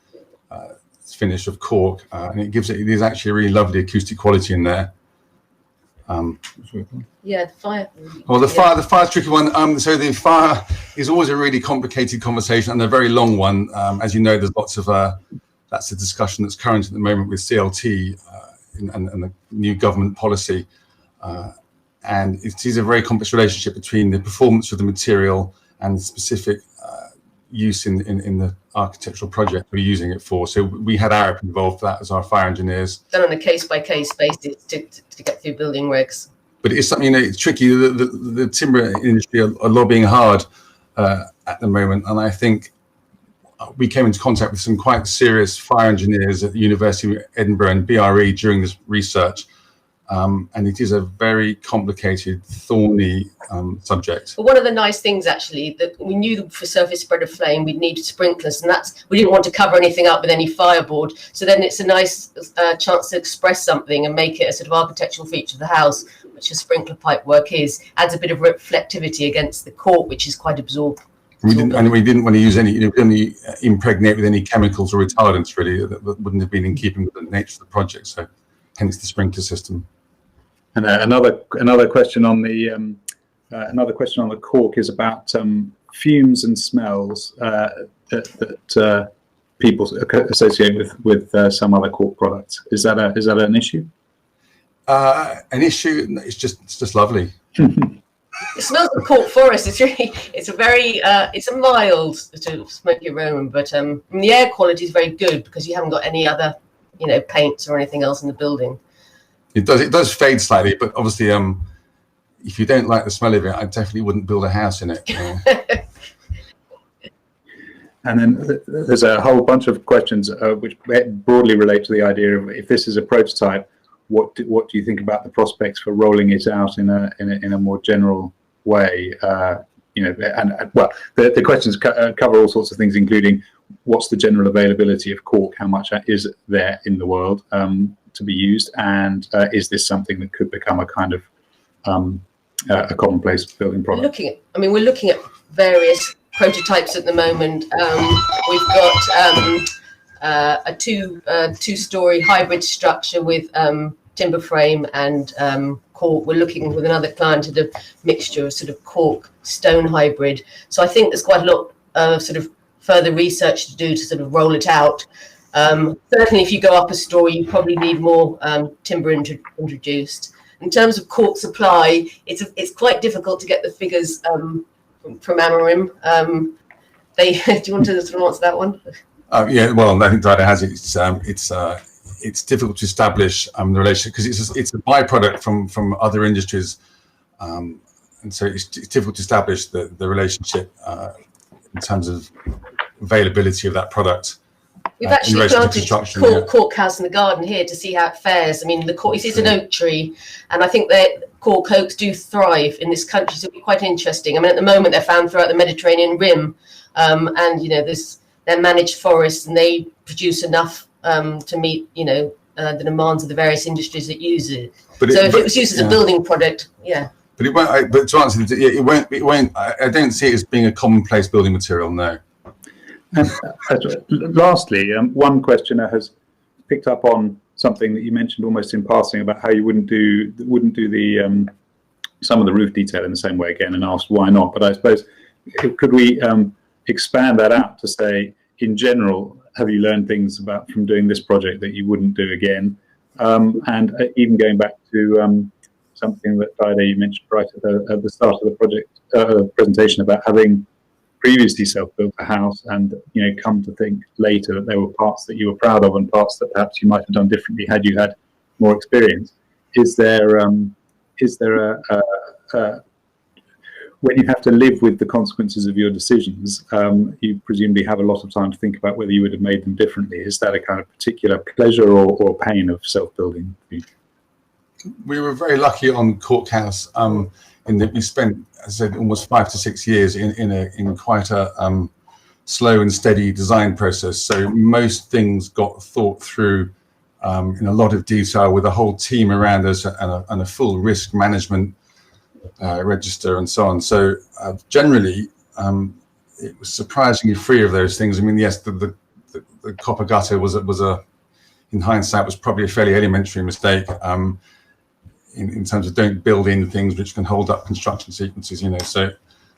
finish of cork. And it is actually a really lovely acoustic quality in there. Yeah, the fire. Well, the fire's a tricky one. So the fire is always a really complicated conversation and a very long one. As you know, there's lots of that's a discussion that's current at the moment with CLT and the new government policy. And it is a very complex relationship between the performance of the material and the specific use in the architectural project we're using it for. So we had Arup involved for that as our fire engineers. Done on a case-by-case basis to get through building regs. But it's something, it's tricky. The timber industry are lobbying hard at the moment, and I think we came into contact with some quite serious fire engineers at the University of Edinburgh and BRE during this research. And it is a very complicated, thorny subject. But one of the nice things, actually, that we knew for surface spread of flame, we'd need sprinklers, and we didn't want to cover anything up with any fireboard. So then it's a nice chance to express something and make it a sort of architectural feature of the house, which a sprinkler pipe work is. Adds a bit of reflectivity against the cork, which is quite absorbent. We didn't want to use any impregnate with any chemicals or retardants, really. That wouldn't have been in keeping with the nature of the project. So, hence the sprinkler system. And another question on the cork is about fumes and smells that people associate with some other cork products. Is that an issue? An issue? It's just lovely. It smells of cork forest. It's a mild sort of smoky aroma, but the air quality is very good because you haven't got any other, paints or anything else in the building. It does fade slightly, but obviously, if you don't like the smell of it, I definitely wouldn't build a house in it. And then there's a whole bunch of questions which broadly relate to the idea of, if this is a prototype, what do you think about the prospects for rolling it out in a more general way? The questions cover all sorts of things, including what's the general availability of cork, how much is there in the world to be used, and is this something that could become a kind of a commonplace building product? We're looking at various prototypes at the moment. We've got a two-story hybrid structure with timber frame and cork. We're looking with another client at a mixture of sort of cork stone hybrid. So I think there's quite a lot of sort of further research to do to sort of roll it out. Certainly, if you go up a story, you probably need more timber introduced. In terms of cork supply, it's quite difficult to get the figures from Amarim. Do you want to sort of answer that one? Yeah, well, I think Dida has it. It's difficult to establish the relationship because it's a byproduct from other industries, and so it's difficult to establish the relationship in terms of availability of that product. We've actually planted cork house in the garden here to see how it fares. I mean, the cork, it's an oak tree, and I think that cork oaks do thrive in this country, so it'll be quite interesting. I mean, at the moment they're found throughout the Mediterranean rim, and they're managed forests, and they produce enough to meet the demands of the various industries that use it. If it was used as a building product, yeah. But it won't. But to answer, it won't. I don't see it as being a commonplace building material. No. And lastly, one questioner has picked up on something that you mentioned almost in passing about how you wouldn't do the some of the roof detail in the same way again, and asked why not. But I suppose, could we expand that out to say, in general, have you learned things from doing this project that you wouldn't do again? And even going back to something that Dida, you mentioned right at the start of the project presentation about having previously self-built a house and come to think later that there were parts that you were proud of and parts that perhaps you might have done differently had you had more experience. Is there when you have to live with the consequences of your decisions, you presumably have a lot of time to think about whether you would have made them differently. Is that a kind of particular pleasure or pain of self-building? We were very lucky on Cork House in that we spent, as I said, almost 5 to 6 years in quite a slow and steady design process. So most things got thought through in a lot of detail with a whole team around us and a full risk management register and so on. So generally, it was surprisingly free of those things. I mean, yes, the copper gutter was in hindsight was probably a fairly elementary mistake. In terms of don't build in things which can hold up construction sequences, so.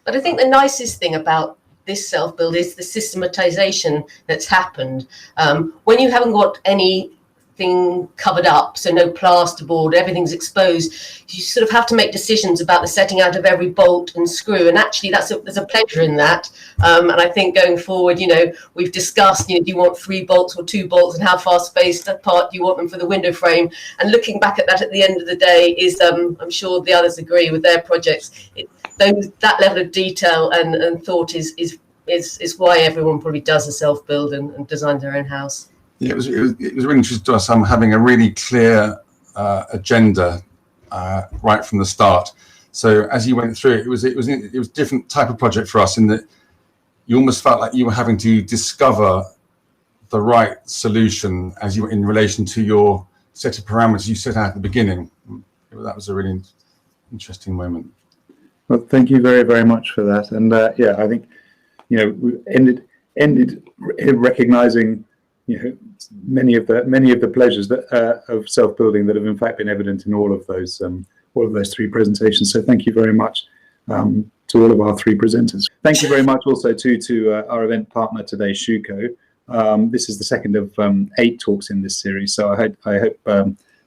But I think the nicest thing about this self-build is the systematization that's happened. When you haven't got anything covered up, so no plasterboard, everything's exposed, you sort of have to make decisions about the setting out of every bolt and screw, and actually there's a pleasure in that. And I think going forward, we've discussed, do you want 3 bolts or 2 bolts, and how far spaced apart do you want them for the window frame? And looking back at that at the end of the day is, I'm sure the others agree with their projects, that level of detail and thought is why everyone probably does a self-build and designs their own house. Yeah, it was really interesting to us. Having a really clear agenda right from the start. So as you went through it, it was a different type of project for us in that you almost felt like you were having to discover the right solution as you were in relation to your set of parameters you set out at the beginning. That was a really interesting moment. Well, thank you very, very much for that. And yeah, I think, you know, we ended recognizing, you know, many of the pleasures that of self-building that have in fact been evident in all of those three presentations. So thank you very much to all of our three presenters. Thank you very much also to our event partner today, Schueco. This is the second of 8 talks in this series, so I hope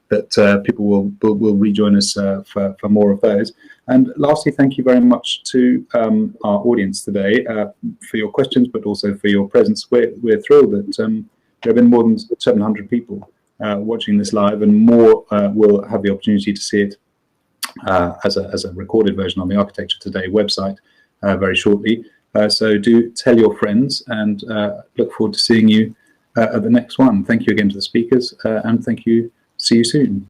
that people will rejoin us for more of those. And lastly, thank you very much to our audience today for your questions, but also for your presence. We're thrilled that there have been more than 700 people watching this live, and more will have the opportunity to see it as a recorded version on the Architecture Today website very shortly. So do tell your friends, and look forward to seeing you at the next one. Thank you again to the speakers, and thank you. See you soon.